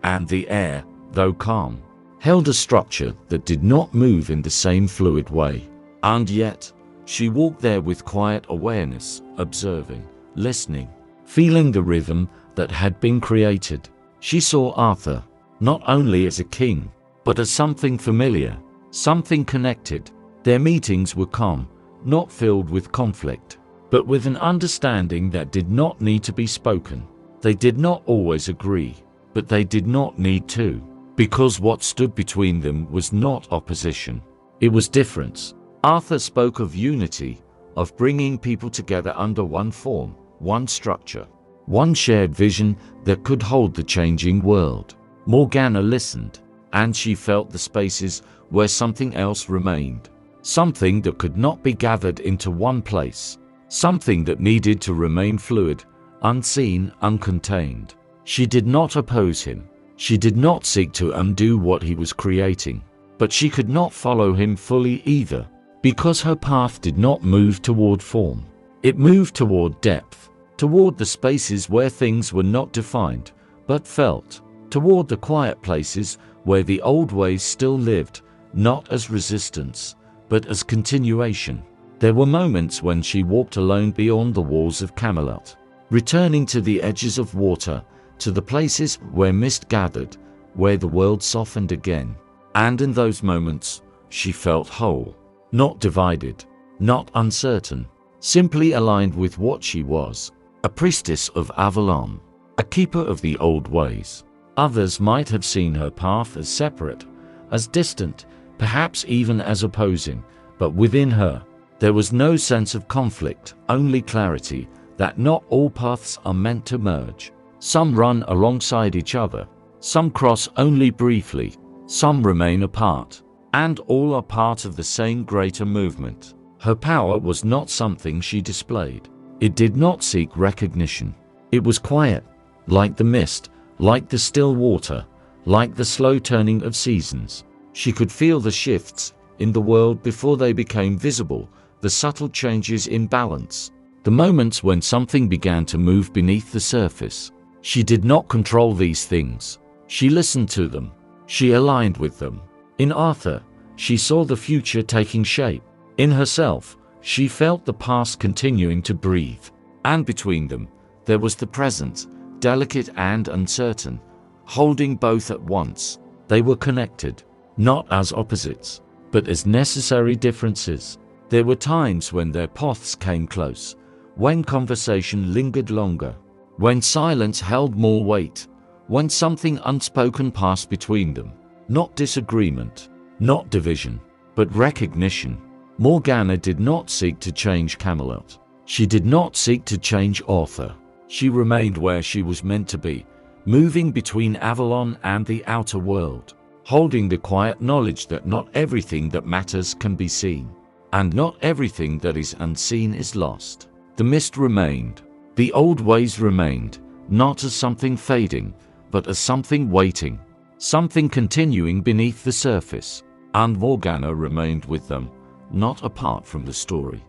and the air, though calm, held a structure that did not move in the same fluid way. And yet, she walked there with quiet awareness, observing, listening, feeling the rhythm that had been created. She saw Arthur, not only as a king, but as something familiar, something connected. Their meetings were calm, not filled with conflict, but with an understanding that did not need to be spoken. They did not always agree, but they did not need to, because what stood between them was not opposition. It was difference. Arthur spoke of unity, of bringing people together under one form, one structure, one shared vision that could hold the changing world. Morgana listened, and she felt the spaces where something else remained, something that could not be gathered into one place, something that needed to remain fluid, unseen, uncontained. She did not oppose him. She did not seek to undo what he was creating, but she could not follow him fully either, because her path did not move toward form. It moved toward depth, toward the spaces where things were not defined, but felt, toward the quiet places where the old ways still lived, not as resistance, but as continuation. There were moments when she walked alone beyond the walls of Camelot, returning to the edges of water, to the places where mist gathered, where the world softened again. And in those moments, she felt whole, not divided, not uncertain, simply aligned with what she was, a priestess of Avalon, a keeper of the old ways. Others might have seen her path as separate, as distant, perhaps even as opposing, but within her, there was no sense of conflict, only clarity that not all paths are meant to merge. Some run alongside each other, some cross only briefly, some remain apart, and all are part of the same greater movement. Her power was not something she displayed. It did not seek recognition. It was quiet, like the mist, like the still water, like the slow turning of seasons. She could feel the shifts in the world before they became visible, the subtle changes in balance, the moments when something began to move beneath the surface. She did not control these things. She listened to them. She aligned with them. In Arthur, she saw the future taking shape. In herself, she felt the past continuing to breathe. And between them, there was the present, delicate and uncertain, holding both at once. They were connected, not as opposites, but as necessary differences. There were times when their paths came close, when conversation lingered longer, when silence held more weight, when something unspoken passed between them. Not disagreement, not division, but recognition. Morgana did not seek to change Camelot. She did not seek to change Arthur. She remained where she was meant to be, moving between Avalon and the outer world, holding the quiet knowledge that not everything that matters can be seen, and not everything that is unseen is lost. The mist remained. The old ways remained, not as something fading, but as something waiting, something continuing beneath the surface. And Morgana remained with them, not apart from the story,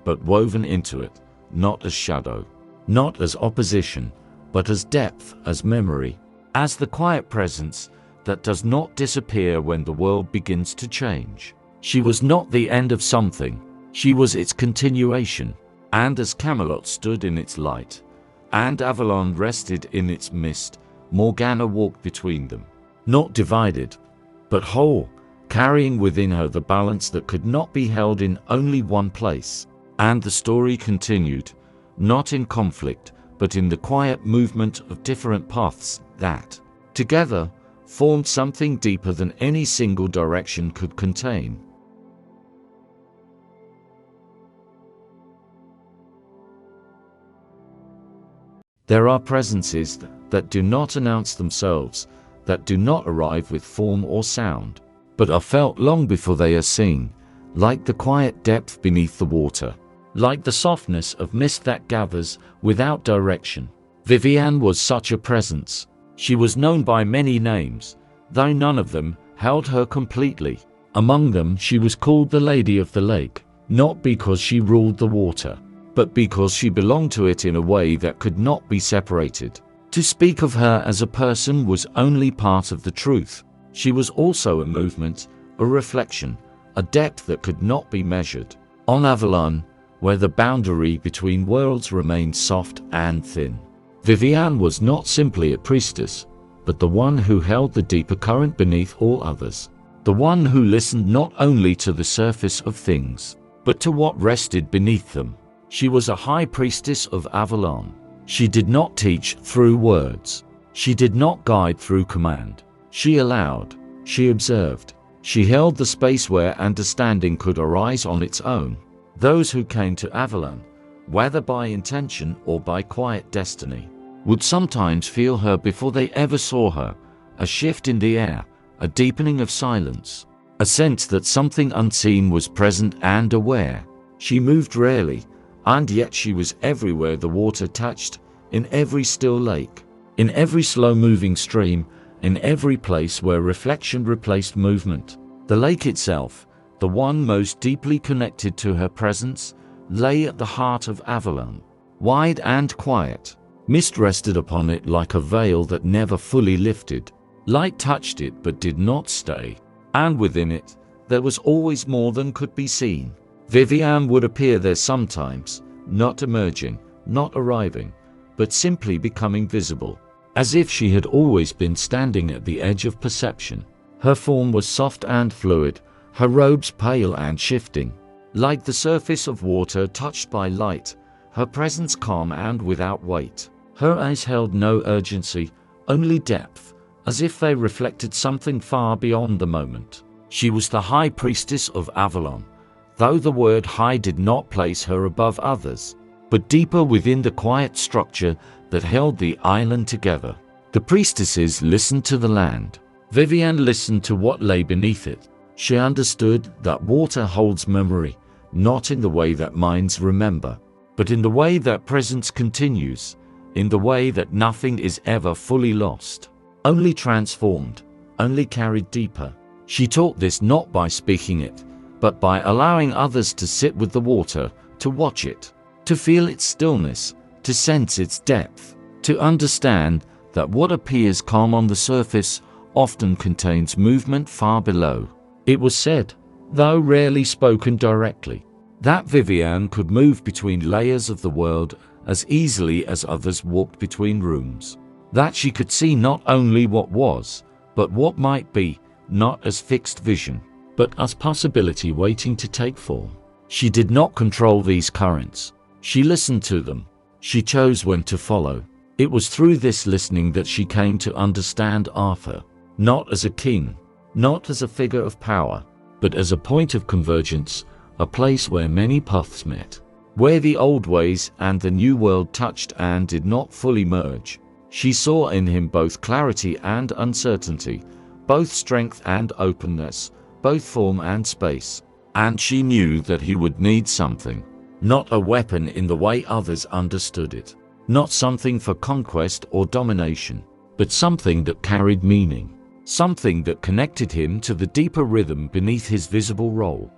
but woven into it, not as shadow, not as opposition, but as depth, as memory, as the quiet presence that does not disappear when the world begins to change. She was not the end of something, she was its continuation. And as Camelot stood in its light, and Avalon rested in its mist, Morgana walked between them, not divided, but whole, carrying within her the balance that could not be held in only one place. And the story continued, not in conflict, but in the quiet movement of different paths that, together, formed something deeper than any single direction could contain. There are presences that do not announce themselves, that do not arrive with form or sound, but are felt long before they are seen, like the quiet depth beneath the water, like the softness of mist that gathers without direction. Vivienne was such a presence. She was known by many names, though none of them held her completely. Among them she was called the Lady of the Lake, not because she ruled the water, but because she belonged to it in a way that could not be separated. To speak of her as a person was only part of the truth. She was also a movement, a reflection, a depth that could not be measured. On Avalon, where the boundary between worlds remained soft and thin, Vivienne was not simply a priestess, but the one who held the deeper current beneath all others. the one who listened not only to the surface of things, but to what rested beneath them. She was a high priestess of Avalon. She did not teach through words. She did not guide through command. She allowed. She observed. She held the space where understanding could arise on its own. Those who came to Avalon, whether by intention or by quiet destiny, would sometimes feel her before they ever saw her, a shift in the air, a deepening of silence, a sense that something unseen was present and aware. She moved rarely, and yet she was everywhere the water touched, in every still lake, in every slow-moving stream, in every place where reflection replaced movement. The lake itself, the one most deeply connected to her presence, lay at the heart of Avalon, wide and quiet. Mist rested upon it like a veil that never fully lifted. Light touched it but did not stay, and within it, there was always more than could be seen. Vivian would appear there sometimes, not emerging, not arriving, but simply becoming visible, as if she had always been standing at the edge of perception. Her form was soft and fluid, her robes pale and shifting, like the surface of water touched by light, her presence calm and without weight. Her eyes held no urgency, only depth, as if they reflected something far beyond the moment. She was the high priestess of Avalon, though the word high did not place her above others, but deeper within the quiet structure that held the island together. The priestesses listened to the land. Vivian listened to what lay beneath it. She understood that water holds memory, not in the way that minds remember, but in the way that presence continues, in the way that nothing is ever fully lost, only transformed, only carried deeper. She taught this not by speaking it, but by allowing others to sit with the water, to watch it, to feel its stillness, to sense its depth, to understand that what appears calm on the surface often contains movement far below. It was said, though rarely spoken directly, that Vivian could move between layers of the world as easily as others walked between rooms, that she could see not only what was, but what might be, not as fixed vision, but as possibility waiting to take form. She did not control these currents. She listened to them. She chose when to follow. It was through this listening that she came to understand Arthur, not as a king, not as a figure of power, but as a point of convergence, a place where many paths met, where the old ways and the new world touched and did not fully merge. She saw in him both clarity and uncertainty, both strength and openness, both form and space, and she knew that he would need something, not a weapon in the way others understood it, not something for conquest or domination, but something that carried meaning, something that connected him to the deeper rhythm beneath his visible role.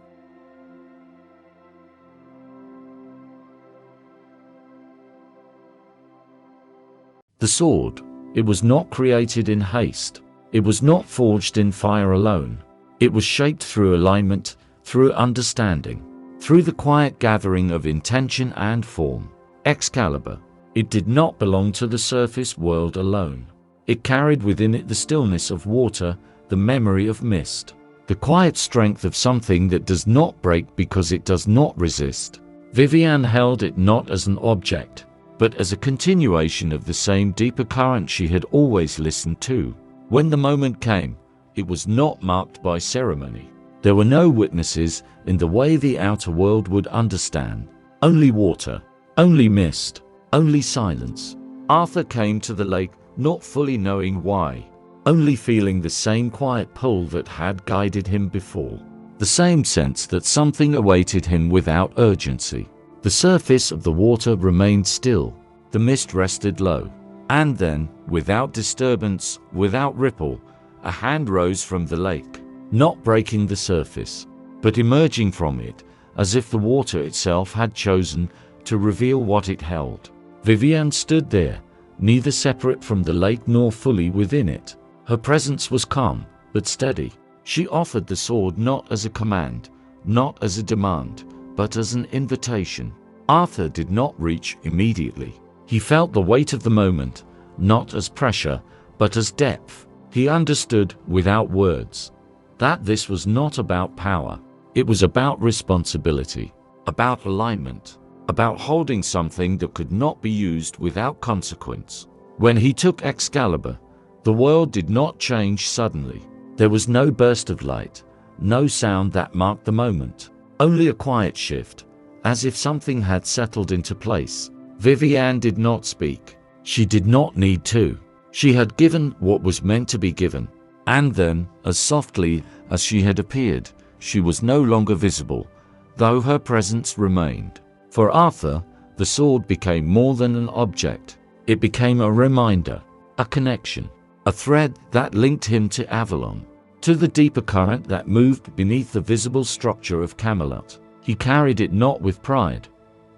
The sword, it was not created in haste. It was not forged in fire alone. It was shaped through alignment, through understanding, through the quiet gathering of intention and form. Excalibur, it did not belong to the surface world alone. It carried within it the stillness of water, the memory of mist, the quiet strength of something that does not break because it does not resist. Vivian held it not as an object, but as a continuation of the same deeper current she had always listened to. When the moment came, it was not marked by ceremony. There were no witnesses in the way the outer world would understand. Only water, only mist, only silence. Arthur came to the lake not fully knowing why, only feeling the same quiet pull that had guided him before, the same sense that something awaited him without urgency. The surface of the water remained still, the mist rested low, and then, without disturbance, without ripple, a hand rose from the lake, not breaking the surface, but emerging from it, as if the water itself had chosen to reveal what it held. Vivian stood there, neither separate from the lake nor fully within it. Her presence was calm, but steady. She offered the sword not as a command, not as a demand, but as an invitation. Arthur did not reach immediately. He felt the weight of the moment, not as pressure, but as depth. He understood without words. that this was not about power. It was about responsibility, about alignment, about holding something that could not be used without consequence. When he took Excalibur, the world did not change suddenly. There was no burst of light, no sound that marked the moment, only a quiet shift, as if something had settled into place. Viviane did not speak. She did not need to. She had given what was meant to be given. And then, as softly as she had appeared, she was no longer visible, though her presence remained. For Arthur, the sword became more than an object. It became a reminder, a connection, a thread that linked him to Avalon, to the deeper current that moved beneath the visible structure of Camelot. He carried it not with pride,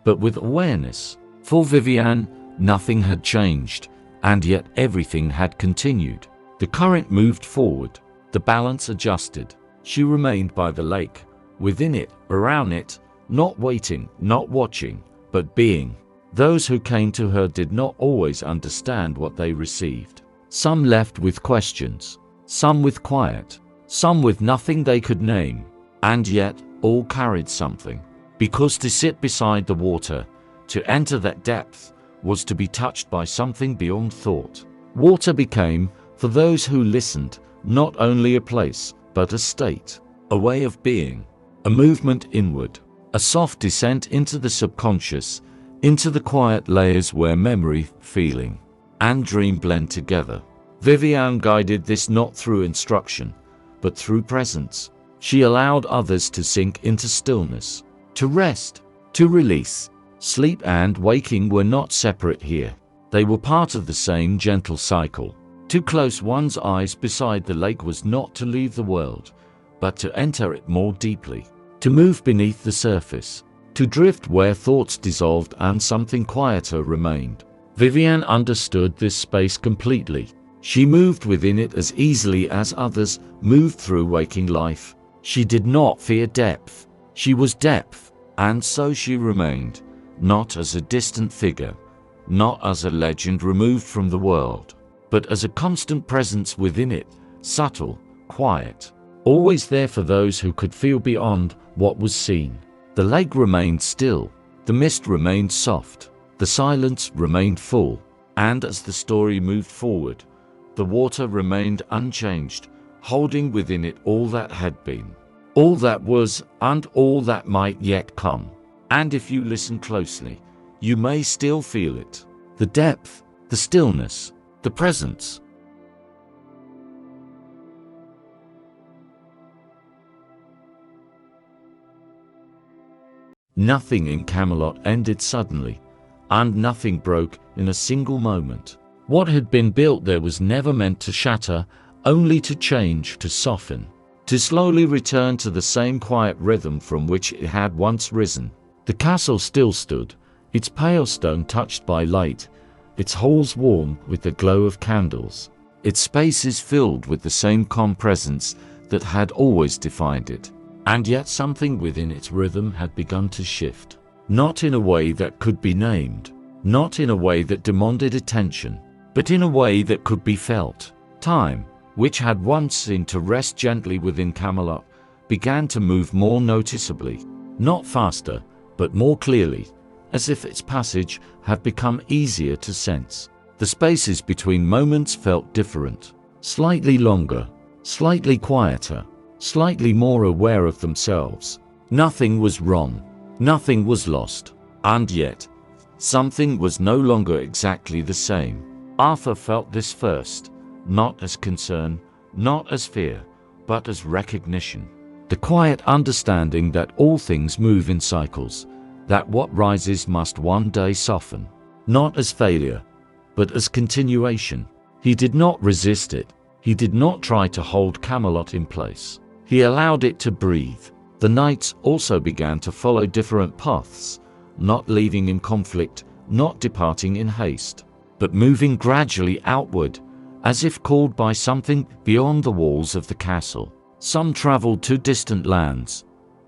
but with awareness. For Viviane, nothing had changed, and yet everything had continued. The current moved forward, the balance adjusted. She remained by the lake, within it, around it, not waiting, not watching, but being. Those who came to her did not always understand what they received. Some left with questions, some with quiet, some with nothing they could name, and yet all carried something. Because to sit beside the water, to enter that depth, was to be touched by something beyond thought. Water became, for those who listened, not only a place, but a state, a way of being, a movement inward, a soft descent into the subconscious, into the quiet layers where memory, feeling, and dream blend together. Viviane guided this not through instruction, but through presence. She allowed others to sink into stillness, to rest, to release. Sleep and waking were not separate here. They were part of the same gentle cycle. To close one's eyes beside the lake was not to leave the world, but to enter it more deeply, to move beneath the surface, to drift where thoughts dissolved and something quieter remained. Viviane understood this space completely. She moved within it as easily as others moved through waking life. She did not fear depth. She was depth, and so she remained, not as a distant figure, not as a legend removed from the world, but as a constant presence within it, subtle, quiet, always there for those who could feel beyond what was seen. The lake remained still, the mist remained soft, the silence remained full, and as the story moved forward, the water remained unchanged, holding within it all that had been, all that was, and all that might yet come. And if you listen closely, you may still feel it. The depth, the stillness, the presence. Nothing in Camelot ended suddenly, and nothing broke in a single moment. What had been built there was never meant to shatter, only to change, to soften, to slowly return to the same quiet rhythm from which it had once risen. The castle still stood, its pale stone touched by light, its halls warm with the glow of candles, its spaces filled with the same calm presence that had always defined it. And yet something within its rhythm had begun to shift, not in a way that could be named, not in a way that demanded attention, but in a way that could be felt. Time, which had once seemed to rest gently within Camelot, began to move more noticeably, not faster, but more clearly, as if its passage had become easier to sense. The spaces between moments felt different, slightly longer, slightly quieter, slightly more aware of themselves. Nothing was wrong, nothing was lost, and yet, something was no longer exactly the same. Arthur felt this first, not as concern, not as fear, but as recognition. The quiet understanding that all things move in cycles, that what rises must one day soften, not as failure, but as continuation. He did not resist it. He did not try to hold Camelot in place. He allowed it to breathe. The knights also began to follow different paths, not leaving in conflict, not departing in haste, but moving gradually outward, as if called by something beyond the walls of the castle. Some traveled to distant lands,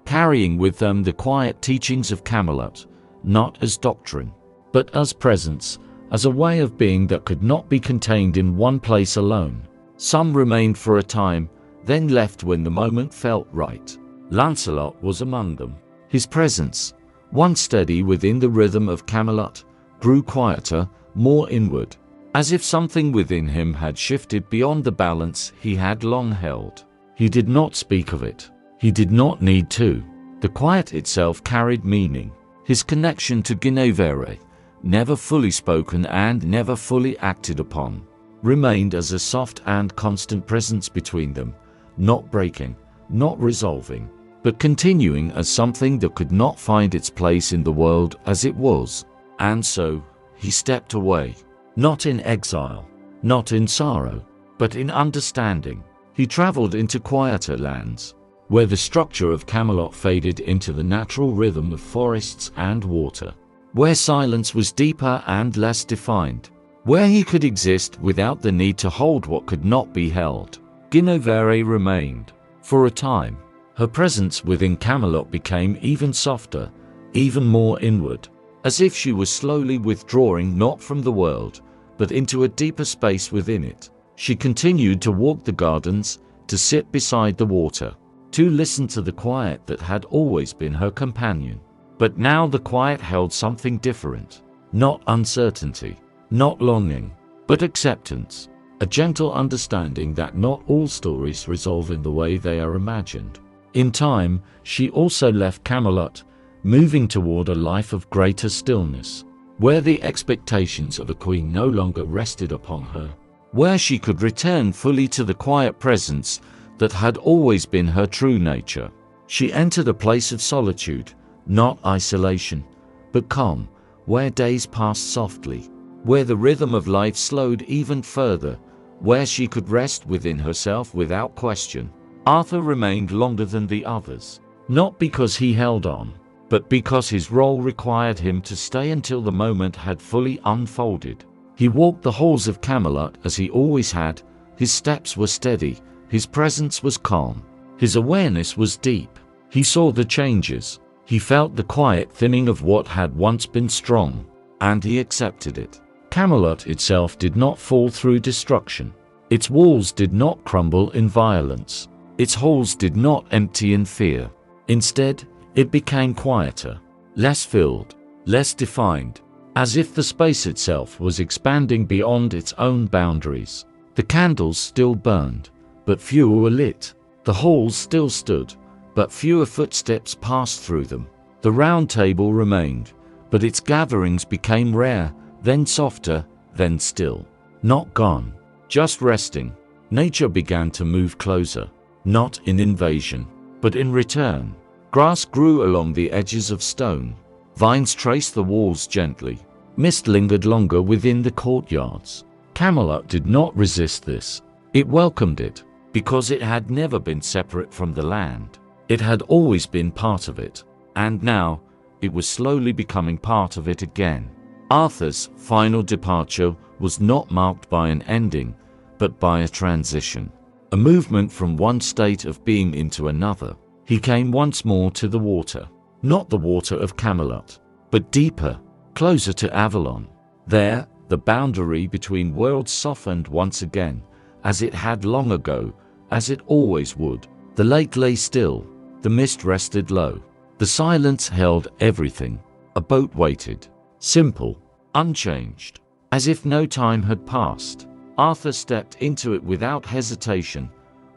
carrying with them the quiet teachings of Camelot, not as doctrine, but as presence, as a way of being that could not be contained in one place alone. Some remained for a time, then left when the moment felt right. Lancelot was among them. His presence, once steady within the rhythm of Camelot, grew quieter, more inward, as if something within him had shifted beyond the balance he had long held. He did not speak of it. He did not need to. The quiet itself carried meaning. His connection to Guinevere, never fully spoken and never fully acted upon, remained as a soft and constant presence between them, not breaking, not resolving, but continuing as something that could not find its place in the world as it was. And so, he stepped away, not in exile, not in sorrow, but in understanding. He traveled into quieter lands, where the structure of Camelot faded into the natural rhythm of forests and water, where silence was deeper and less defined, where he could exist without the need to hold what could not be held. Guinevere remained. For a time, her presence within Camelot became even softer, even more inward, as if she was slowly withdrawing not from the world, but into a deeper space within it. She continued to walk the gardens, to sit beside the water, to listen to the quiet that had always been her companion. But now the quiet held something different. Not uncertainty, not longing, but acceptance. A gentle understanding that not all stories resolve in the way they are imagined. In time, she also left Camelot, moving toward a life of greater stillness, where the expectations of a queen no longer rested upon her, where she could return fully to the quiet presence that had always been her true nature. She entered a place of solitude, not isolation, but calm, where days passed softly, where the rhythm of life slowed even further, where she could rest within herself without question. Arthur remained longer than the others, not because he held on, but because his role required him to stay until the moment had fully unfolded. He walked the halls of Camelot as he always had. His steps were steady, his presence was calm, his awareness was deep. He saw the changes, he felt the quiet thinning of what had once been strong, and he accepted it. Camelot itself did not fall through destruction. Its walls did not crumble in violence. Its halls did not empty in fear. Instead, it became quieter, less filled, less defined, as if the space itself was expanding beyond its own boundaries. The candles still burned, but fewer were lit. The halls still stood, but fewer footsteps passed through them. The round table remained, but its gatherings became rare, then softer, then still. Not gone, just resting. Nature began to move closer, not in invasion, but in return. Grass grew along the edges of stone. Vines traced the walls gently. Mist lingered longer within the courtyards. Camelot did not resist this. It welcomed it, because it had never been separate from the land. It had always been part of it, and now it was slowly becoming part of it again. Arthur's final departure was not marked by an ending, but by a transition, a movement from one state of being into another. He came once more to the water, not the water of Camelot, but deeper, closer to Avalon. There, the boundary between worlds softened once again, as it had long ago, as it always would. The lake lay still, the mist rested low. The silence held everything. A boat waited, simple, unchanged, as if no time had passed. Arthur stepped into it without hesitation,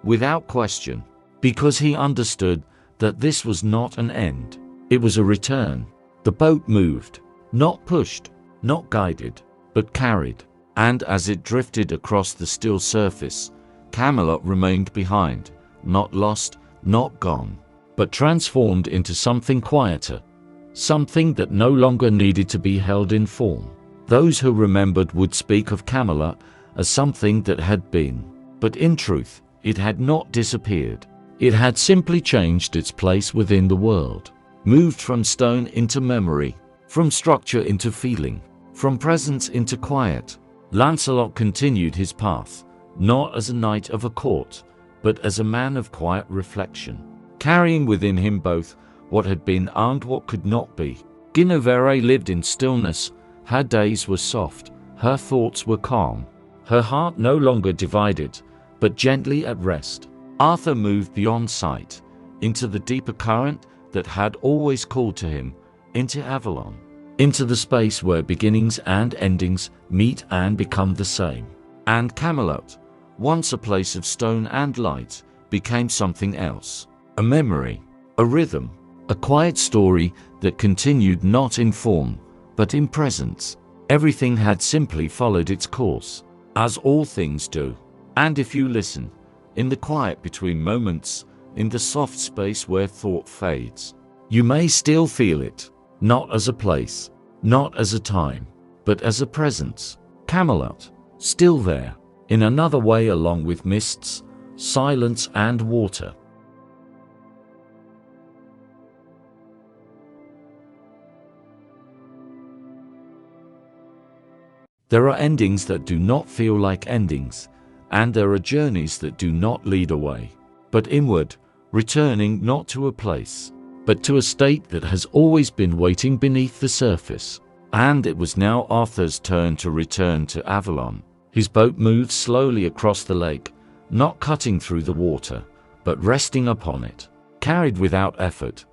without question, because he understood that this was not an end. It was a return. The boat moved, not pushed, not guided, but carried. And as it drifted across the still surface, Camelot remained behind, not lost, not gone, but transformed into something quieter, something that no longer needed to be held in form. Those who remembered would speak of Camelot as something that had been, but in truth, it had not disappeared. It had simply changed its place within the world, moved from stone into memory, from structure into feeling, from presence into quiet. Lancelot continued his path, not as a knight of a court, but as a man of quiet reflection, carrying within him both what had been and what could not be. Guinevere lived in stillness. Her days were soft, her thoughts were calm, her heart no longer divided, but gently at rest. Arthur moved beyond sight, into the deeper current that had always called to him, into Avalon, into the space where beginnings and endings meet and become the same. And Camelot, once a place of stone and light, became something else. A memory, a rhythm, a quiet story that continued not in form, but in presence. Everything had simply followed its course, as all things do. And if you listen, in the quiet between moments, in the soft space where thought fades, you may still feel it, not as a place, not as a time, but as a presence. Camelot, still there, in another way, along with mists, silence and water. There are endings that do not feel like endings, and there are journeys that do not lead away, but inward, returning not to a place, but to a state that has always been waiting beneath the surface. And it was now Arthur's turn to return to Avalon. His boat moved slowly across the lake, not cutting through the water, but resting upon it, carried without effort,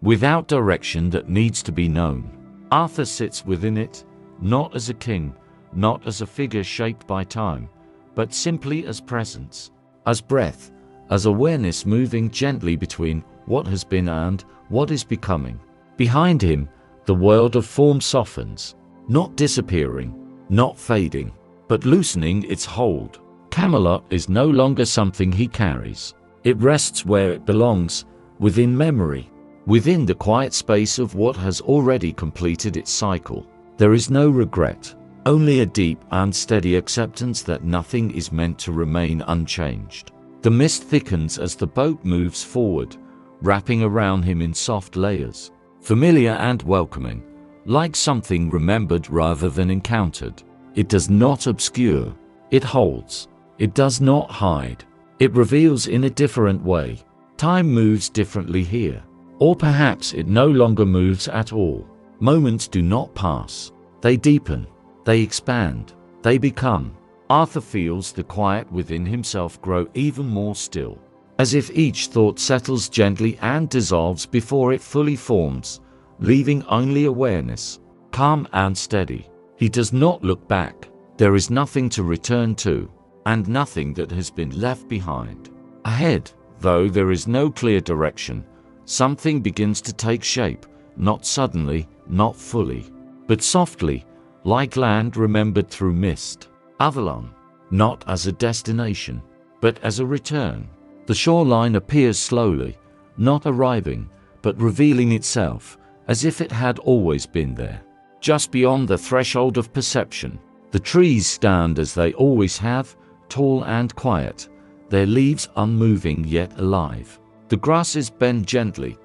without direction that needs to be known. Arthur sits within it, not as a king, not as a figure shaped by time, but simply as presence, as breath, as awareness moving gently between what has been and what is becoming. Behind him, the world of form softens, not disappearing, not fading, but loosening its hold. Camelot is no longer something he carries. It rests where it belongs, within memory, within the quiet space of what has already completed its cycle. There is no regret, only a deep and steady acceptance that nothing is meant to remain unchanged. The mist thickens as the boat moves forward, wrapping around him in soft layers, familiar and welcoming, like something remembered rather than encountered. It does not obscure, it holds. It does not hide. It reveals in a different way. Time moves differently here. Or perhaps it no longer moves at all. Moments do not pass. They deepen. They expand. They become. Arthur feels the quiet within himself grow even more still, as if each thought settles gently and dissolves before it fully forms, leaving only awareness, calm and steady. He does not look back. There is nothing to return to, and nothing that has been left behind. Ahead, though there is no clear direction, something begins to take shape, not suddenly, not fully, but softly, like land remembered through mist. Avalon, not as a destination, but as a return. The shoreline appears slowly, not arriving, but revealing itself, as if it had always been there. Just beyond the threshold of perception, the trees stand as they always have, tall and quiet, their leaves unmoving yet alive. The grasses bend gently,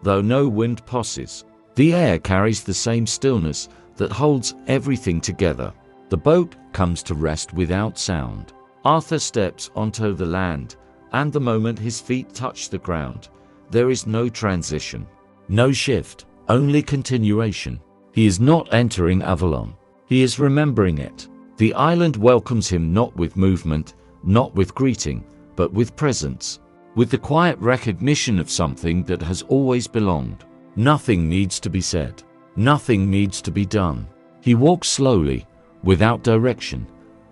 though no wind passes. The air carries the same stillness that holds everything together. The boat comes to rest without sound. Arthur steps onto the land, and the moment his feet touch the ground, there is no transition, no shift, only continuation. He is not entering Avalon. He is remembering it. The island welcomes him not with movement, not with greeting, but with presence, with the quiet recognition of something that has always belonged. Nothing needs to be said. Nothing needs to be done. He walks slowly, without direction,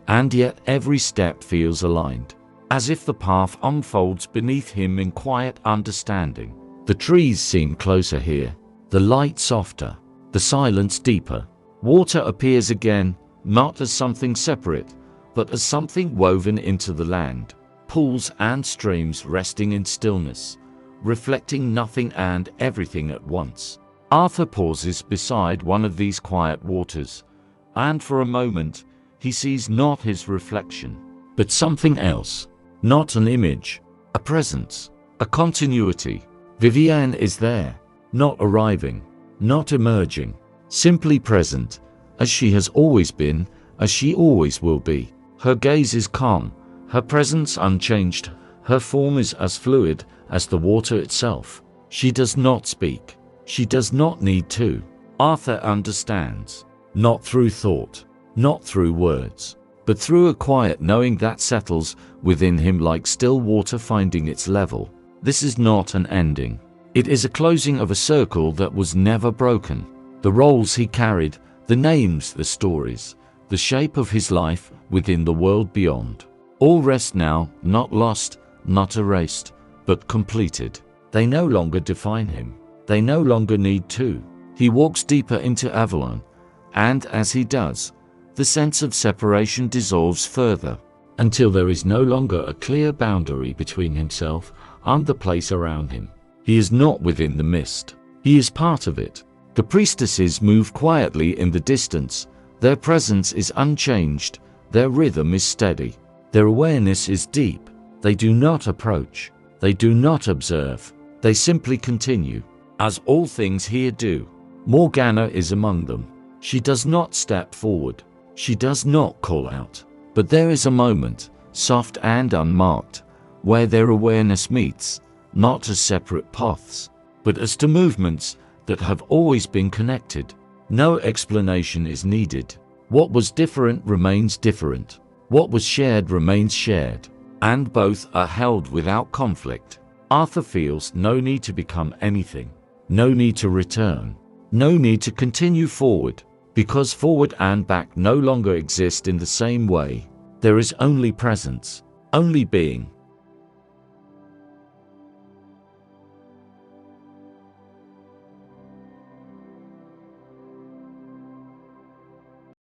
and yet every step feels aligned, as if the path unfolds beneath him in quiet understanding. The trees seem closer here, the light softer, the silence deeper. Water appears again, not as something separate, but as something woven into the land. Pools and streams resting in stillness, reflecting nothing and everything at once. Arthur pauses beside one of these quiet waters, and for a moment he sees not his reflection, but something else. Not an image, a presence, a continuity. Vivienne is there, not arriving, not emerging, simply present, as she has always been, as she always will be. Her gaze is calm, her presence unchanged, her form is as fluid as the water itself. She does not speak. She does not need to. Arthur understands, not through thought, not through words, but through a quiet knowing that settles within him like still water finding its level. This is not an ending. It is a closing of a circle that was never broken. The roles he carried, the names, the stories, the shape of his life within the world beyond, all rest now, not lost, not erased, but completed. They no longer define him. They no longer need to. He walks deeper into Avalon, and as he does, the sense of separation dissolves further, until there is no longer a clear boundary between himself and the place around him. He is not within the mist. He is part of it. The priestesses move quietly in the distance. Their presence is unchanged. Their rhythm is steady. Their awareness is deep. They do not approach. They do not observe. They simply continue, as all things here do. Morgana is among them. She does not step forward. She does not call out. But there is a moment, soft and unmarked, where their awareness meets, not as separate paths, but as two movements that have always been connected. No explanation is needed. What was different remains different. What was shared remains shared. And both are held without conflict. Arthur feels no need to become anything. No need to return. No need to continue forward. Because forward and back no longer exist in the same way. There is only presence. Only being.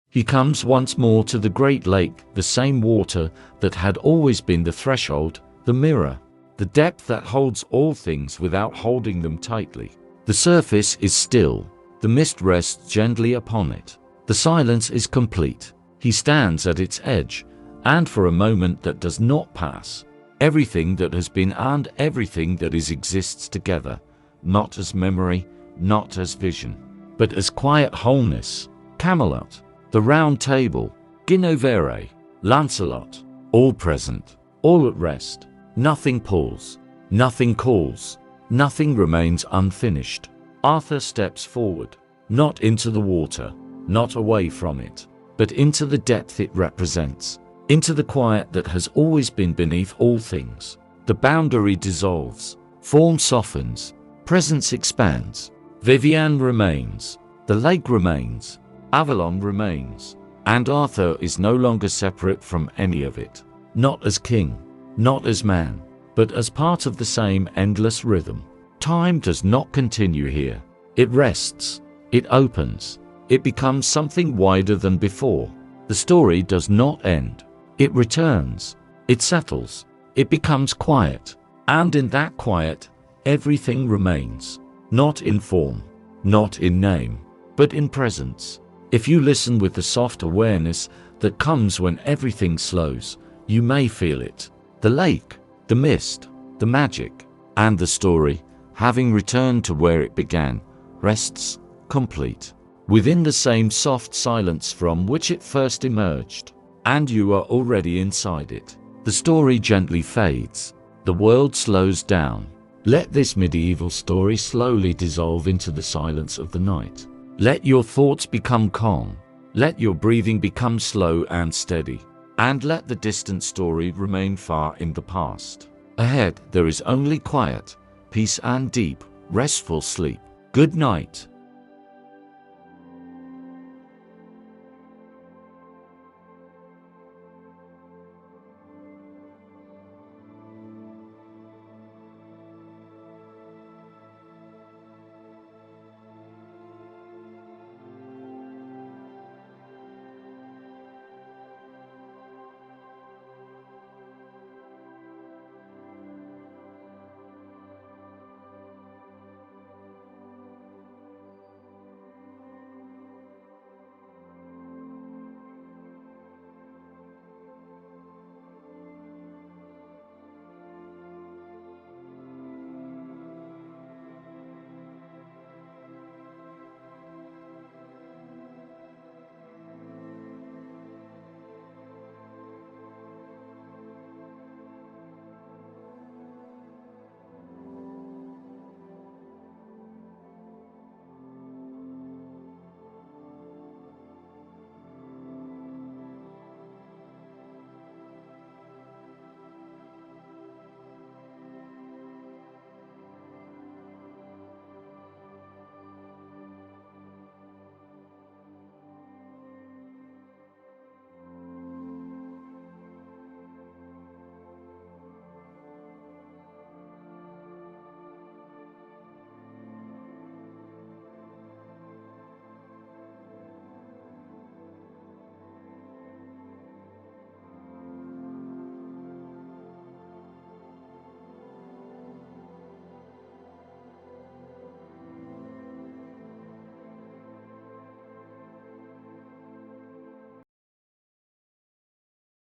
He comes once more to the great lake, the same water that had always been the threshold, the mirror, the depth that holds all things without holding them tightly. The surface is still. The mist rests gently upon it. The silence is complete. He stands at its edge, and for a moment that does not pass, everything that has been and everything that is exists together, not as memory, not as vision, but as quiet wholeness. Camelot, the Round Table, Guinevere, Lancelot, all present, all at rest. Nothing pulls, nothing calls, nothing remains unfinished. Arthur steps forward, not into the water, not away from it, but into the depth it represents, into the quiet that has always been beneath all things. The boundary dissolves, form softens, presence expands. Vivian remains, the lake remains, Avalon remains, and Arthur is no longer separate from any of it, not as king, not as man, but as part of the same endless rhythm. Time does not continue here. It rests, it opens, it becomes something wider than before. The story does not end. It returns, it settles, it becomes quiet, and in that quiet, everything remains, not in form, not in name, but in presence. If you listen with the soft awareness that comes when everything slows, you may feel it. The lake, the mist, the magic, and the story, having returned to where it began, rests, complete, within the same soft silence from which it first emerged, and you are already inside it. The story gently fades. The world slows down. Let this medieval story slowly dissolve into the silence of the night. Let your thoughts become calm. Let your breathing become slow and steady. And let the distant story remain far in the past. Ahead there is only quiet, peace and deep, restful sleep. Good night.